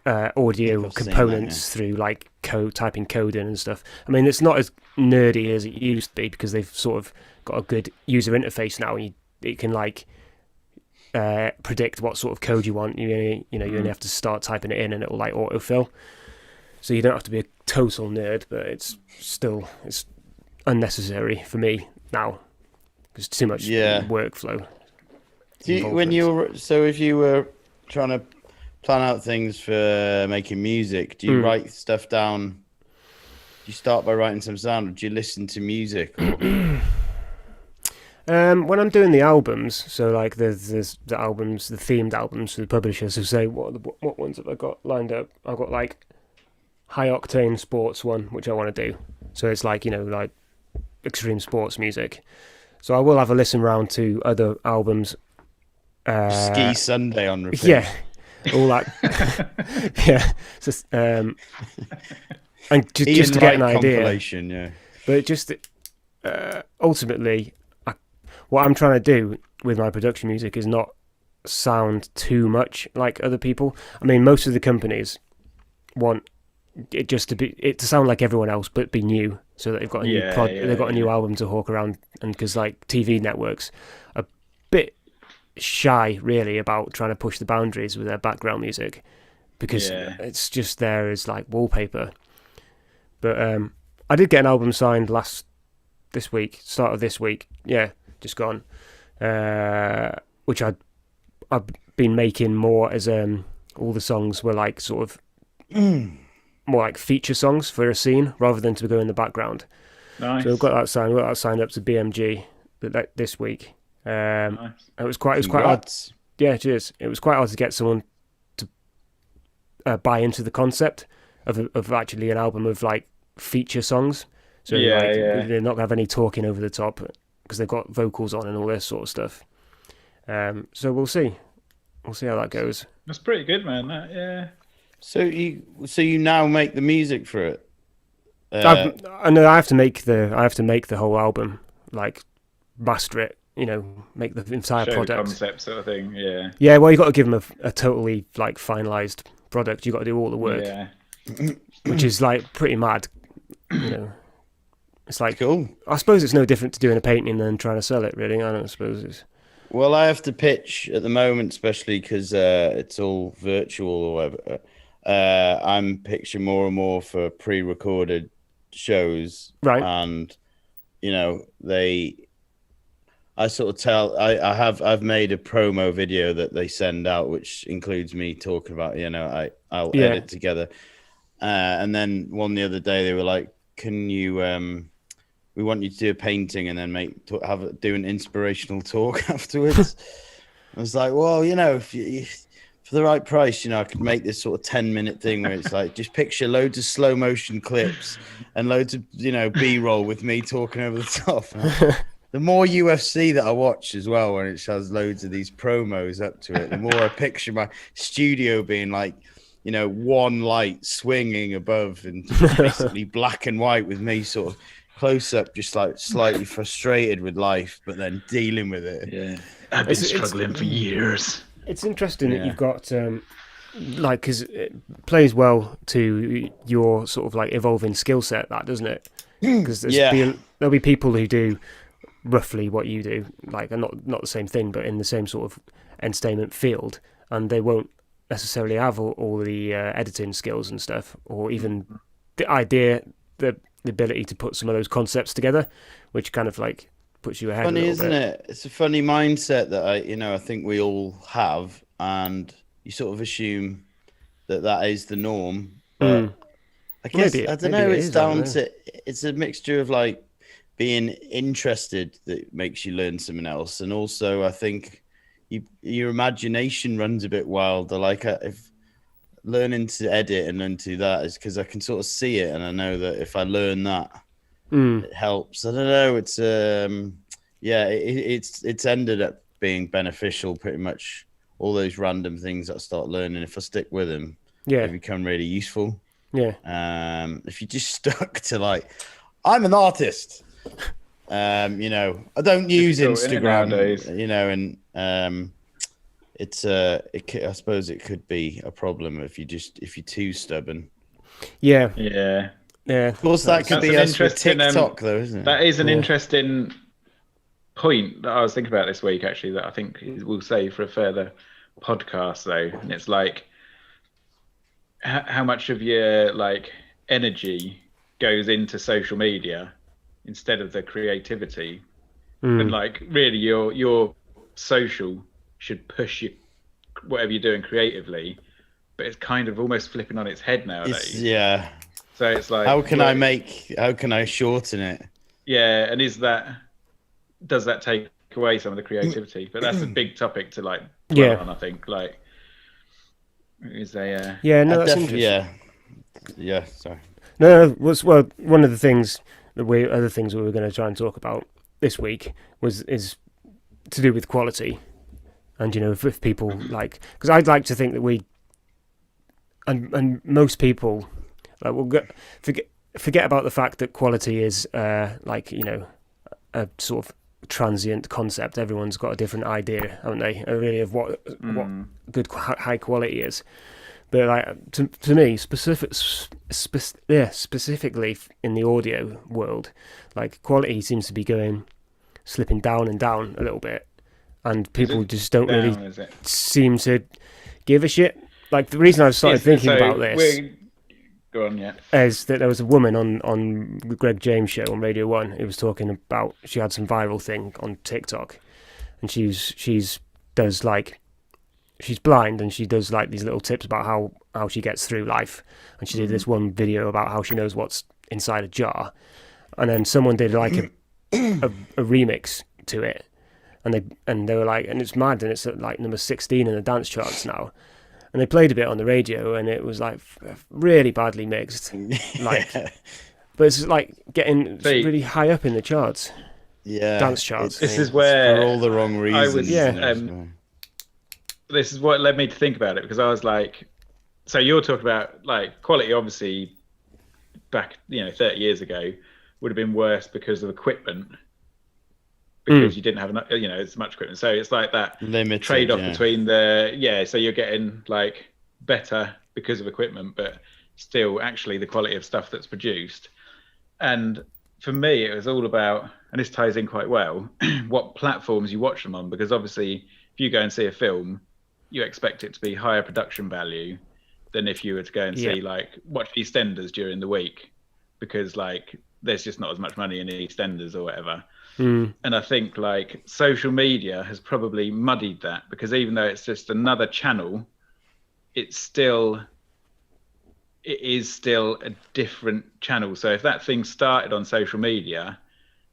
audio components through like typing code in and stuff. I mean, it's not as nerdy as it used to be because they've sort of got a good user interface now, and it can like predict what sort of code you want. You only have to start typing it in, and it will like autofill. So you don't have to be a total nerd, but it's unnecessary for me now because too much workflow. If you were trying to plan out things for making music, do you write stuff down? Do you start by writing some sound, or do you listen to music? When I'm doing the albums, so like there's the albums, the themed albums for the publishers who say what ones have I got lined up? I've got like high octane sports one, which I want to do. So it's like like extreme sports music. So I will have a listen round to other albums. Ski Sunday on repeat. Yeah. All that, yeah. Just, and just to get an idea, yeah. But just ultimately, what I'm trying to do with my production music is not sound too much like other people. I mean, most of the companies want it just to sound like everyone else, but be new, so that they've got a new album to hawk around, and because like TV networks are a bit shy really about trying to push the boundaries with their background music because it's just there as like wallpaper. But I did get an album signed start of this week, just gone, which I've been making more as all the songs were like sort of more like feature songs for a scene rather than to go in the background. Nice. So I've got that signed up to BMG this week. Nice. It was quite hard. Yeah, cheers. It was quite hard to get someone to buy into the concept of actually an album of like feature songs. So they're not going to have any talking over the top because they've got vocals on and all this sort of stuff. So we'll see. We'll see how that goes. That's pretty good, man. Yeah. So you now make the music for it? I know I have to make the whole album, like master it, make the entire product. Show concept sort of thing, yeah. Yeah, well, you got to give them a totally like finalized product. You got to do all the work, which is like pretty mad. It's like cool. I suppose it's no different to doing a painting than trying to sell it. Really, I don't suppose it's. Well, I have to pitch at the moment, especially because it's all virtual or whatever. I'm pitching more and more for pre-recorded shows, right? And I sort of tell I've made a promo video that they send out, which includes me talking about I'll edit together, and then the other day they were like, "Can you we want you to do a painting and then do an inspirational talk afterwards." I was like, well, if you, for the right price, I could make this sort of 10-minute thing where it's like, just picture loads of slow motion clips and loads of, B-roll with me talking over the top. The more UFC that I watch as well, when it has loads of these promos up to it, the more I picture my studio being like, one light swinging above and basically black and white with me sort of close up, just like slightly frustrated with life, but then dealing with it. Yeah, I've been struggling for years. It's interesting that you've got because it plays well to your sort of like evolving skill set, that doesn't it? Because there'll be people who do roughly what you do, like, and not the same thing, but in the same sort of entertainment field, and they won't necessarily have all the editing skills and stuff, or even the idea, the ability to put some of those concepts together, which kind of like puts you ahead. Funny, isn't it? It's a funny mindset that I think we all have, and you sort of assume that is the norm. But I guess I don't know. It's down to it's a mixture of like being interested that makes you learn something else, and also I think your imagination runs a bit wilder. Like if learning to edit and learn to do that is because I can sort of see it, and I know that if I learn that, it helps. I don't know. It's it's ended up being beneficial. Pretty much all those random things that I start learning, if I stick with them, they become really useful. Yeah. If you just stuck to like, I'm an artist. I don't use Instagram. And I suppose it could be a problem if you're too stubborn. Yeah. Of course, that could be us with TikTok, though, isn't it? That is an interesting point that I was thinking about this week, actually, that I think we'll save for a further podcast, though. And it's like, how much of your like energy goes into social media instead of the creativity, and like really your social should push you whatever you're doing creatively, but it's kind of almost flipping on its head nowadays. So it's like, how can I shorten it? Yeah, and does that take away some of the creativity? But that's a big topic to like dwell on, I think. Like, is there? That's interesting. Sorry. No, well, one of the things other things we were going to try and talk about this week is to do with quality, and if people like, because I'd like to think that we and most people like will forget about the fact that quality is a sort of transient concept. Everyone's got a different idea, haven't they? Really, of what good high quality is. But like to me, specifically in the audio world, like quality seems to be slipping down and down a little bit, and people just don't really seem to give a shit. Like the reason I started thinking about this is that there was a woman on the Greg James show on Radio 1 who was talking about, she had some viral thing on TikTok, and she's blind, and she does like these little tips about how she gets through life, and she did this one video about how she knows what's inside a jar, and then someone did like a remix to it, and they were like, and it's mad, and it's at like number 16 in the dance charts now, and they played a bit on the radio, and it was like really badly mixed, like but it's like getting See, really high up in the charts, Yeah, dance charts. this it's is where for all the wrong I reasons. was. This is what led me to think about it, because I was like, so you're talking about like quality, obviously, back 30 years ago would have been worse because of equipment, because you didn't have as much equipment. So it's like that Limited, trade-off between so you're getting like better because of equipment, but still actually the quality of stuff that's produced. And for me, it was all about, and this ties in quite well, what platforms you watch them on, because obviously if you go and see a film, you expect it to be higher production value than if you were to go and see watch EastEnders during the week, because like there's just not as much money in EastEnders or whatever. And I think like social media has probably muddied that, because even though it's just another channel, it is still a different channel. So if that thing started on social media,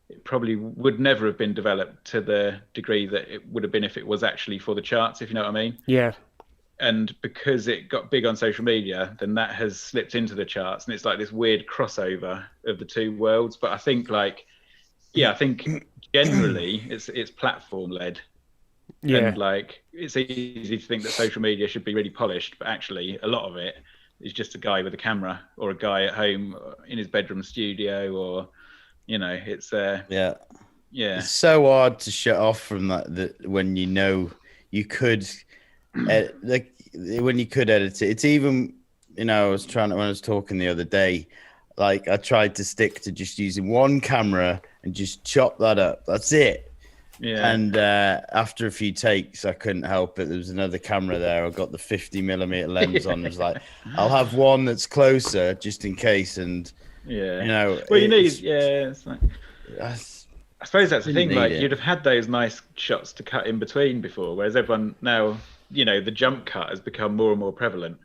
it probably would never have been developed to the degree that it would have been if it was actually for the charts, if you know what I mean. Yeah. And because it got big on social media, then that has slipped into the charts, and it's like this weird crossover of the two worlds. But I think I think generally it's platform led. Yeah. And like it's easy to think that social media should be really polished, but actually a lot of it is just a guy with a camera, or a guy at home in his bedroom studio, or it's it's so hard to shut off from that when you could when you could edit it. It's even I was trying to, when I was talking the other day, like I tried to stick to just using one camera and just chop that up. That's it. Yeah. And after a few takes, I couldn't help it. There was another camera there. I got the 50mm lens on. I was like, I'll have one that's closer just in case. And well, you need it's like, I suppose that's the thing. Like you'd have had those nice shots to cut in between before, whereas everyone now, the jump cut has become more and more prevalent,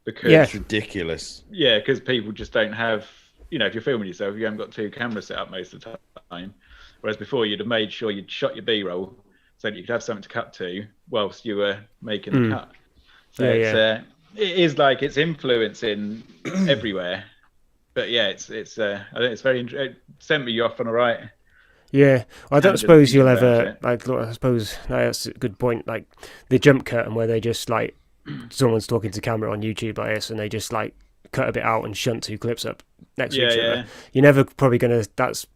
because it's ridiculous. Yeah, because people just don't have, if you're filming yourself, you haven't got two cameras set up most of the time. Whereas before, you'd have made sure you'd shot your B-roll so that you could have something to cut to whilst you were making the cut. So it is like it's influencing everywhere. But yeah, I think it's very. It sent me off on a right. Yeah, I don't suppose you'll ever like. I suppose that's a good point. Like the jump cut, and where they just like someone's talking to camera on YouTube like this, and they just like cut a bit out and shunt two clips up next to each other. You're never probably gonna. That's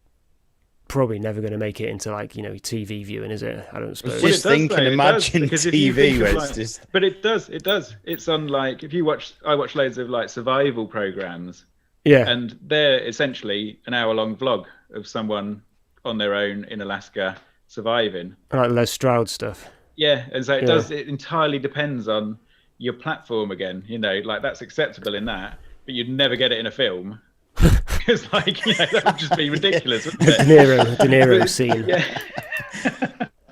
probably never going to make it into like TV viewing, is it? I don't suppose. Just thinking, imagine TV where it's just. But it does. It's on like I watch loads of like survival programs. Yeah. And they're essentially an hour-long vlog of someone on their own in Alaska surviving. Like Les Stroud stuff. Yeah, and so it does. It entirely depends on your platform again. Like that's acceptable in that, but you'd never get it in a film. Because that would just be ridiculous, wouldn't it? De Niro scene. Yeah.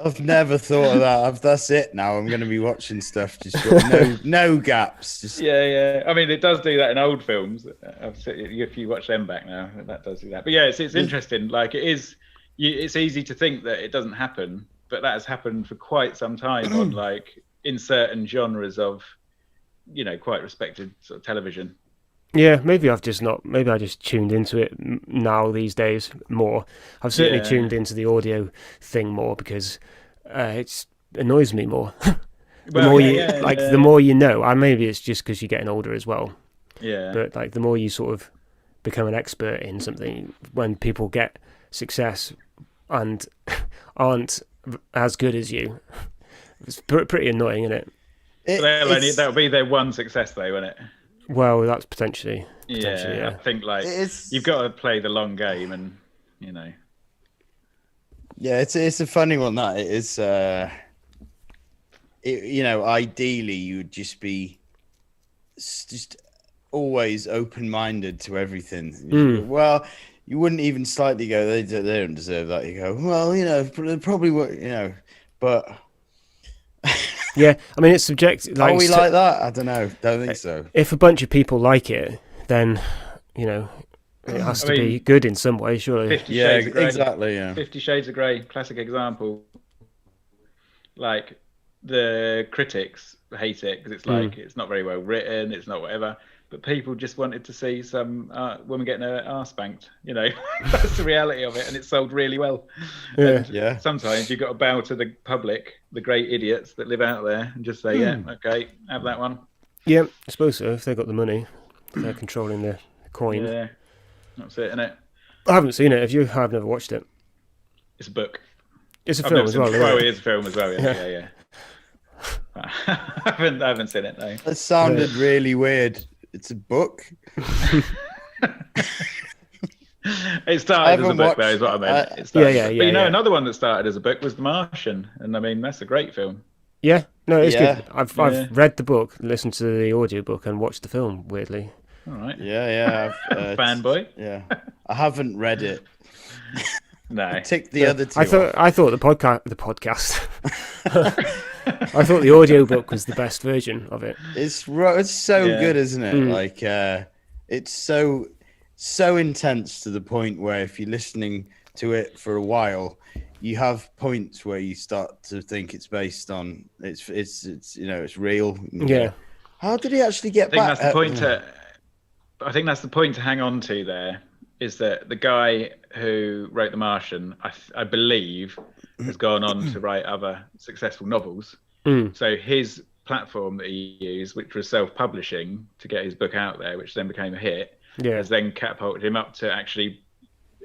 I've never thought of that. That's it now. I'm going to be watching stuff just got no gaps. Just... Yeah. I mean, it does do that in old films. If you watch them back now, that does do that. But yeah, it's interesting. Like it is, it's easy to think that it doesn't happen, but that has happened for quite some time on like in certain genres of, quite respected sort of television. Yeah, maybe I just tuned into it now these days more. I've certainly tuned into the audio thing more because it annoys me more. The more you know, maybe it's just because you're getting older as well. Yeah. But like the more you sort of become an expert in something, when people get success and aren't as good as you, it's pretty annoying, isn't it? That'll be their one success though, won't it? Well, that's potentially. I think you've got to play the long game, and Yeah, it's a funny one. That it is. Ideally, you would just be just always open-minded to everything. Well, you wouldn't even slightly go, they don't deserve that. You go, well, probably what but. Yeah, I mean, it's subjective. Are we like that? I don't know. Don't think so. If a bunch of people like it, then, it has to be good in some way, surely. 50 Shades of Grey. Exactly, yeah. 50 Shades of Grey, classic example. Like, the critics hate it because it's like, it's not very well written, it's not whatever. but people just wanted to see some woman getting her arse spanked. That's the reality of it, and it's sold really well. And sometimes you've got to bow to the public, the great idiots that live out there, and just say, yeah, okay, have that one. Yeah, I suppose so. If they've got the money, they're controlling the coin. Yeah, that's it, isn't it? I haven't seen it. I've never watched it. It's a book. It's a film as well. Oh, it is a film as well. Yeah. I haven't seen it though. That sounded really weird. It's a book. It started as a book, though, is what I meant. Another one that started as a book was The Martian, and I mean that's a great film. Yeah, no, it's good. I've read the book, listened to the audiobook, and watched the film. Weirdly. All right. Yeah. Fanboy. Yeah, I haven't read it. No. Tick the other two. I thought the podcast. I thought the audiobook was the best version of it. It's so good, isn't it? Like it's so intense to the point where if you're listening to it for a while, you have points where you start to think it's based on it's real. Yeah. How did he actually get back? That's the point. I think that's the point to hang on to. There is that the guy who wrote The Martian, I believe, has gone on to write other successful novels. So his platform that he used, which was self-publishing to get his book out there, which then became a hit, has then catapulted him up to actually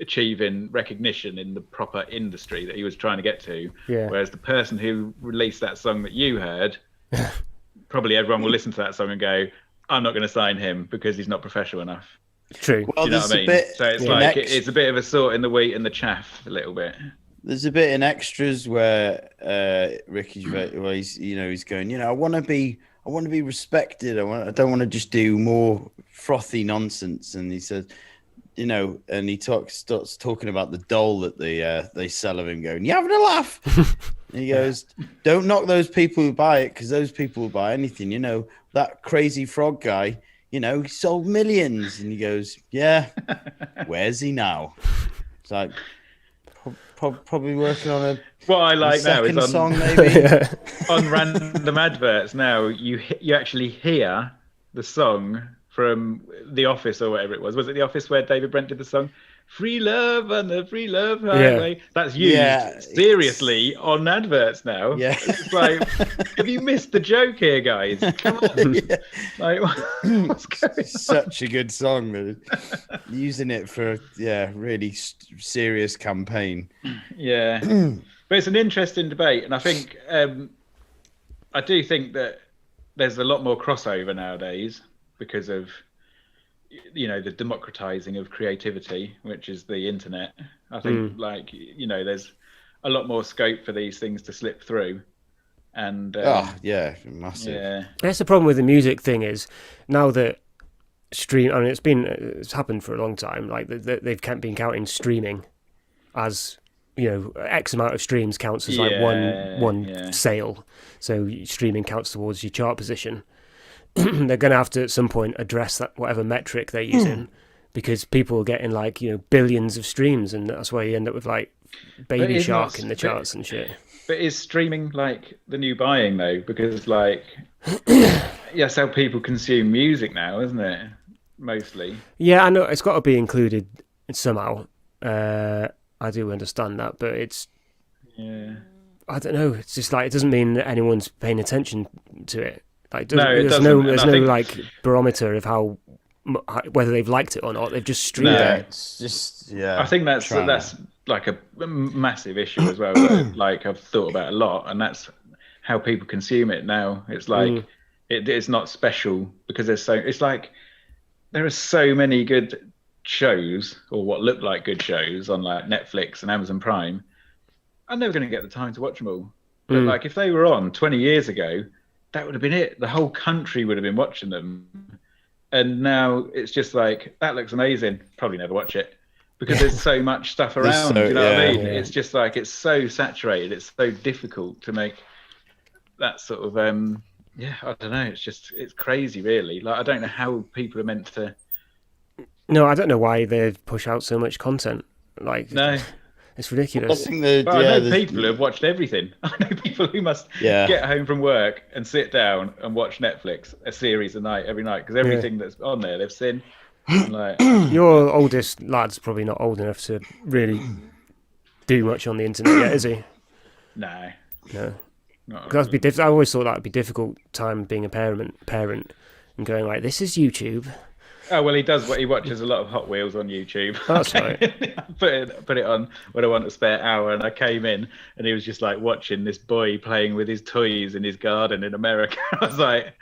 achieving recognition in the proper industry that he was trying to get to. Whereas the person who released that song that you heard, probably everyone will listen to that song and go, I'm not going to sign him because he's not professional enough. True. Well, you know what I mean? So it's like it's a bit of a sort in the wheat and the chaff a little bit. There's a bit in extras where Ricky Gervais, he's going, I want to be respected. I don't want to just do more frothy nonsense. And he says, and he starts talking about the doll that they sell of him, going, you having a laugh? And he goes, don't knock those people who buy it, because those people will buy anything. That crazy frog guy, he sold millions. And he goes, yeah, where's he now? It's like, probably working on what I like now is on song, maybe. On random adverts now, you actually hear the song from The Office or whatever it was. Was it The Office where David Brent did the song? Free love on the free love highway. Yeah. That's used seriously on adverts now. Yeah. It's like, have you missed the joke here, guys? Come on. Like, what's going on? Such a good song. They're using it for really serious campaign. Yeah. But it's an interesting debate, and I think I do think that there's a lot more crossover nowadays because of the democratizing of creativity, which is the internet. I think there's a lot more scope for these things to slip through. And massive. Yeah, that's the problem with the music thing is now that it's happened for a long time. Like they've been counting streaming as X amount of streams counts as like one sale. So streaming counts towards your chart position. They're going to have to at some point address that, whatever metric they're using, because people are getting like billions of streams, and that's why you end up with like Baby Shark in the charts and shit. But is streaming like the new buying though? Because like that's how people consume music now, isn't it? Mostly. Yeah, I know it's got to be included somehow. I do understand that, but it's I don't know. It's just like it doesn't mean that anyone's paying attention to it. Like, there's no like barometer of how whether they've liked it or not. They've just streamed it. It's just I think that's like a massive issue as well. That, like I've thought about a lot, and that's how people consume it now. It's like it's not special because it's like there are so many good shows or what look like good shows on like Netflix and Amazon Prime. I'm never going to get the time to watch them all. But like if they were on 20 years ago, that would have been it. The whole country would have been watching them. And now it's just like, that looks amazing. Probably never watch it because there's so much stuff around. You know what I mean? Yeah. It's just like, it's so saturated. It's so difficult to make that sort of, I don't know. It's crazy, really. Like, I don't know how people are meant to. No, I don't know why they push out so much content. Like, no. It's I ridiculous. think But I know people who have watched everything. I know people who must get home from work and sit down and watch Netflix a series a night every night because everything that's on there they've seen. And like, Your oldest lad's probably not old enough to really do much on the internet yet, is he? no. That'd be I always thought that'd be difficult time being a parent and going like, this is YouTube. Oh well, he does. He watches a lot of Hot Wheels on YouTube. That's right. put it on when I want a spare hour, and I came in, and he was just like watching this boy playing with his toys in his garden in America. I was like,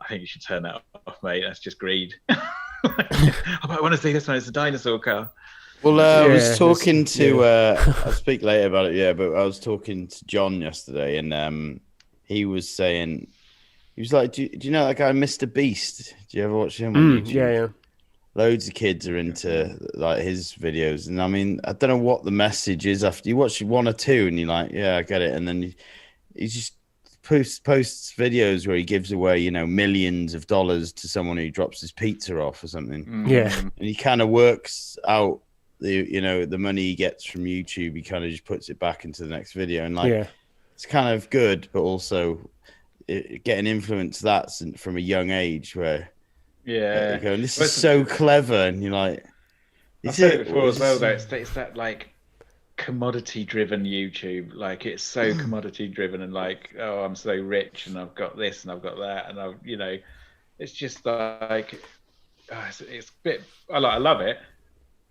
I think you should turn that off, mate. That's just greed. I want to see this one. It's a dinosaur car. Well, I was talking to. I'll speak later about it. But I was talking to John yesterday, and he was saying. He was like, do you know that guy, Mr. Beast? Do you ever watch him on YouTube? Yeah. Loads of kids are into like his videos. And I mean, I don't know what the message is after you watch one or two and you're like, yeah, I get it. And then he just posts videos where he gives away, millions of dollars to someone who drops his pizza off or something. Yeah. And he kind of works out the money he gets from YouTube. He kind of just puts it back into the next video. And it's kind of good, but also getting influence that's from a young age where you're going, this is so clever, and you're like, I've said it before as well though, it's that like commodity driven YouTube, like it's so commodity driven and like, oh, I'm so rich and I've got this and I've got that and I've it's just like it's a bit I love it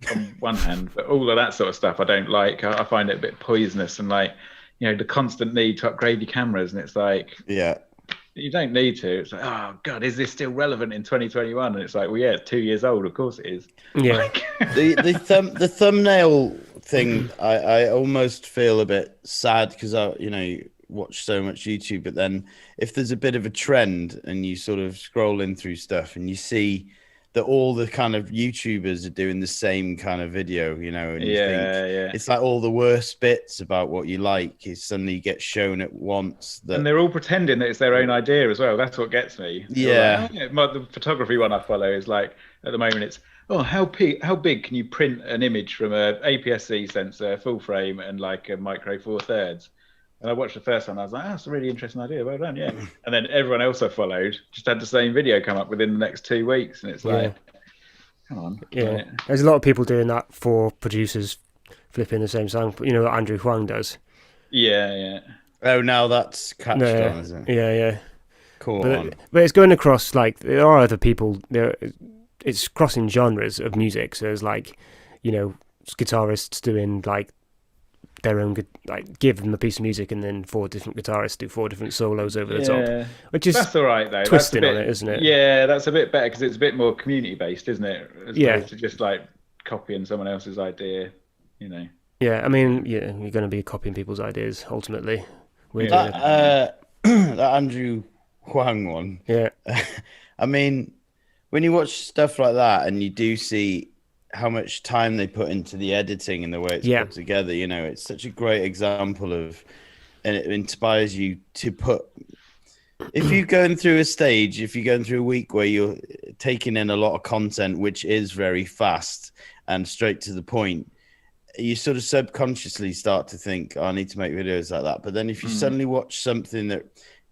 on one hand, but all of that sort of stuff I don't like. I find it a bit poisonous and like the constant need to upgrade your cameras, and it's like, you don't need to. It's like, oh god, is this still relevant in 2021? And it's like, well, yeah, it's 2 years old. Of course it is. Yeah. the thumbnail thing, I almost feel a bit sad because I watch so much YouTube, but then if there's a bit of a trend and you sort of scrolling through stuff and you see that all the kind of YouTubers are doing the same kind of video, and you think it's like all the worst bits about what you like is suddenly get shown at once. And they're all pretending that it's their own idea as well. That's what gets me. Yeah. Like, the photography one I follow is like, at the moment it's, how big can you print an image from a APS-C sensor, full frame, and like a micro 4/3? And I watched the first one. I was like, that's a really interesting idea. Well done, yeah. And then everyone else I followed just had the same video come up within the next 2 weeks. And it's like, come on. Yeah. Right. There's a lot of people doing that for producers flipping the same song. You know what Andrew Huang does? Yeah. Oh, now that's catched on, isn't it? Yeah. Cool. But it's going across, like, there are other people, it's crossing genres of music. So there's like, guitarists doing like, their own, like, give them a piece of music and then 4 different guitarists do 4 different solos over the top, which is that's all right though. Twisting on it, isn't it? Yeah, that's a bit better because it's a bit more community based, isn't it? As opposed to just like copying someone else's idea, Yeah, I mean, you're going to be copying people's ideas ultimately. That Andrew Huang one. Yeah. I mean, when you watch stuff like that and you do see how much time they put into the editing and the way it's put together, it's such a great example of, and it inspires you to put, if you're going through a stage, if you're going through a week where you're taking in a lot of content, which is very fast and straight to the point, you sort of subconsciously start to think, I need to make videos like that. But then if you suddenly watch something that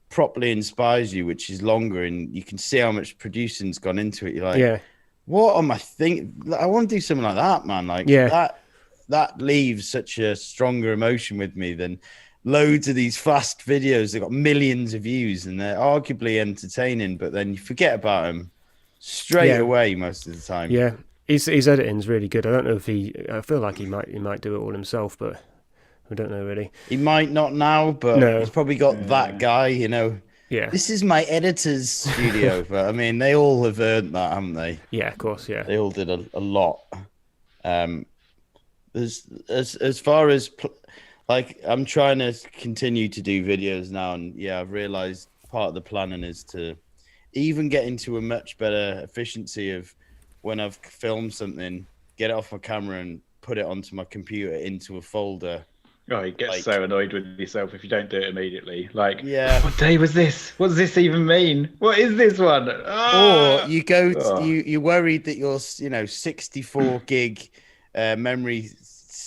properly inspires you, which is longer, and you can see how much producing's gone into it, you're like, what am I thinking? I want to do something like that, man. Like that leaves such a stronger emotion with me than loads of these fast videos that got millions of views and they're arguably entertaining, but then you forget about them straight away most of the time. Yeah, his editing's really good. I don't know if I feel like he might do it all himself, but I don't know really. He might not now, but he's probably got that guy, Yeah. This is my editor's studio, but I mean, they all have earned that, haven't they? Yeah, of course, yeah. They all did a lot. As far as I'm trying to continue to do videos now, and I've realized part of the planning is to even get into a much better efficiency of when I've filmed something, get it off my camera and put it onto my computer into a folder. Oh, you get so annoyed with yourself if you don't do it immediately. Like, what day was this? What does this even mean? What is this one? Or you go, you're worried that your 64 gig memory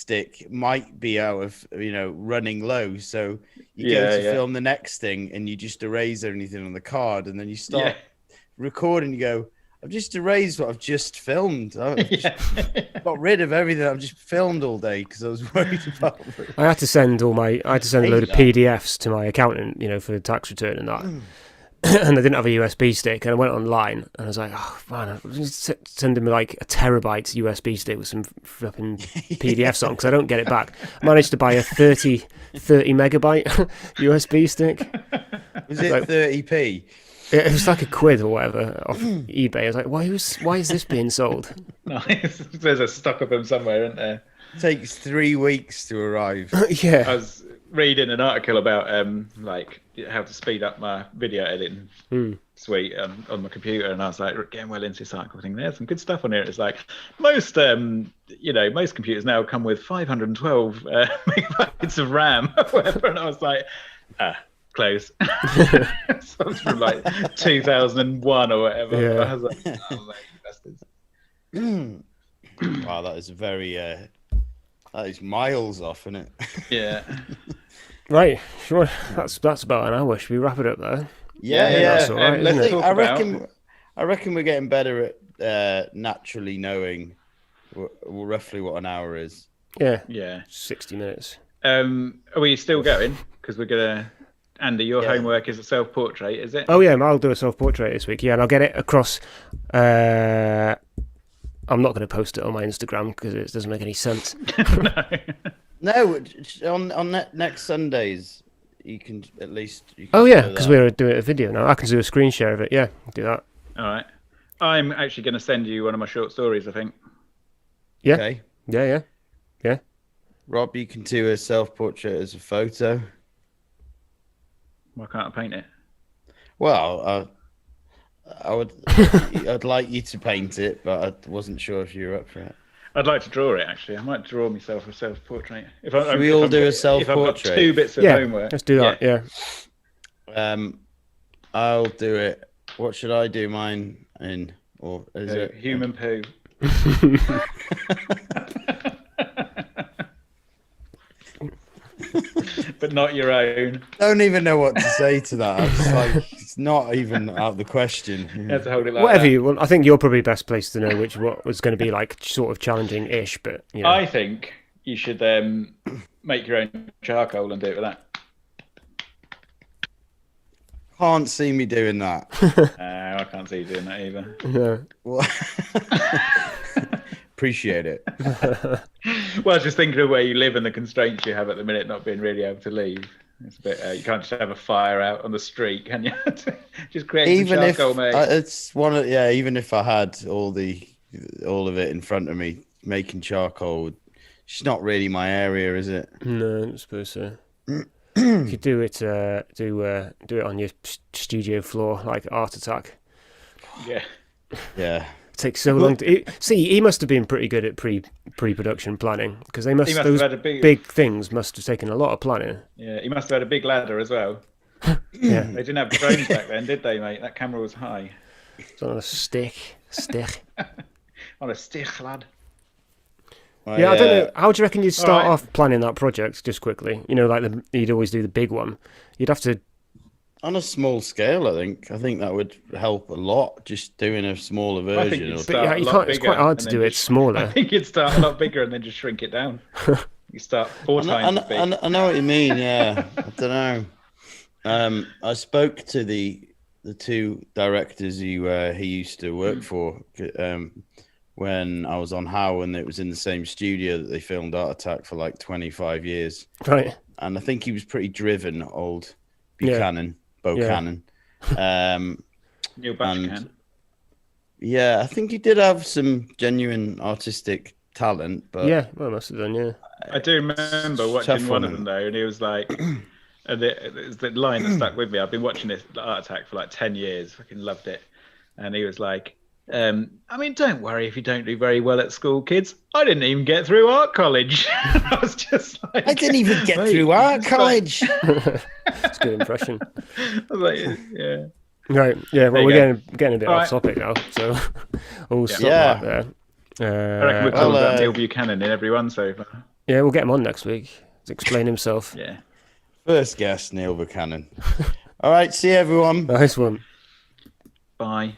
stick might be out of, running low. So you go to film the next thing and you just erase anything on the card, and then you start recording. You go, I've just erased what I've just filmed. I've just got rid of everything I've just filmed all day because I was worried about it. I had to send a load of PDFs to my accountant, for the tax return and that. And I didn't have a USB stick, and I went online and I was like, oh man, I'm just send him like a terabyte USB stick with some flipping PDFs on, because I don't get it back. I managed to buy a 30 megabyte USB stick. Was it like 30p? It was like £1 or whatever off eBay. I was like, why is this being sold? Nice. There's a stock of them somewhere, isn't there? It takes 3 weeks to arrive. Yeah. I was reading an article about like how to speed up my video editing suite on my computer, and I was like getting well into this article thing. There's some good stuff on here. It's like most most computers now come with 512 megabytes of RAM or whatever, and I was like, close. Something from like 2001 or whatever. Yeah. I was like, oh mate, bastards. Wow, that is very that is miles off, isn't it? Yeah. Right, sure. That's about an hour. Should we wrap it up there? Yeah. That's all right, Let's isn't it? talk I reckon we're getting better at naturally knowing roughly what an hour is. Yeah. 60 minutes. Are we still going? Because we're gonna. Andy, your homework is a self-portrait, is it? Oh yeah, I'll do a self-portrait this week. Yeah, and I'll get it across. I'm not going to post it on my Instagram because it doesn't make any sense. No, on next Sundays you can at least. Oh yeah, because we're doing a video now. I can do a screen share of it. Yeah, do that. All right. I'm actually going to send you one of my short stories, I think. Yeah. Okay. Yeah. Rob, you can do a self-portrait as a photo. Why can't I paint it? Well, I'd like you to paint it, but I wasn't sure if you were up for it. I'd like to draw it, actually. I might draw myself a self-portrait. Should we all do a self-portrait? If I've got 2 bits of homework. Let's do that, yeah. I'll do it. What should I do mine in? Or is it human poo? But not your own. Don't even know what to say to that. I'm just like, it's not even out of the question. You have to hold it like whatever that. you want. I think you're probably best placed to know what was going to be like sort of challenging-ish, but I think you should make your own charcoal and do it with that. Can't see me doing that. I can't see you doing that either. Yeah. Well, appreciate it. Well, just thinking of where you live and the constraints you have at the minute, not being really able to leave. It's a bit. You can't just have a fire out on the street, can you? Just create some charcoal, mate. It's one of even if I had all of it in front of me, making charcoal, it's not really my area, is it? No, I don't suppose so. You could do it on your studio floor, like Art Attack. Yeah. Yeah. It takes so long to see. He must have been pretty good at pre-production planning, because those have had big things must have taken a lot of planning. Yeah, he must have had a big ladder as well. Yeah, they didn't have drones back then, did they, mate? That camera was high. It's on a stick. On a stick, lad. Well, yeah, I don't know. How do you reckon you'd start off planning that project, just quickly? Like you'd always do the big one. You'd have to. On a small scale, I think that would help a lot. Just doing a smaller version. You can't. It's quite hard to do it smaller. I think you'd start a lot bigger and then just shrink it down. You start 4 times as big. I know what you mean. Yeah, I don't know. I spoke to the 2 directors he used to work for when I was on How, and it was in the same studio that they filmed Art Attack for like 25 years. Right. And I think he was pretty driven, old Buchanan. Yeah. Neil Buchanan. Yeah, I think he did have some genuine artistic talent, but yeah, well, must have done. Yeah, I do remember watching one of them though, and he was like, and it's the line that stuck with me. I've been watching this Art Attack for like 10 years. Fucking loved it, and he was like, I mean, don't worry if you don't do very well at school, kids. I didn't even get through art college. I was just like, I didn't even get through art college. That's a good impression. I was like, yeah. Right, yeah. Well, we're getting a bit All off topic now, so we'll stop Yeah. that there. I reckon we've talked about Neil Buchanan in every one so far. Yeah, we'll get him on next week to explain himself. Yeah. First guest, Neil Buchanan. All right, see you, everyone. Nice one. Bye.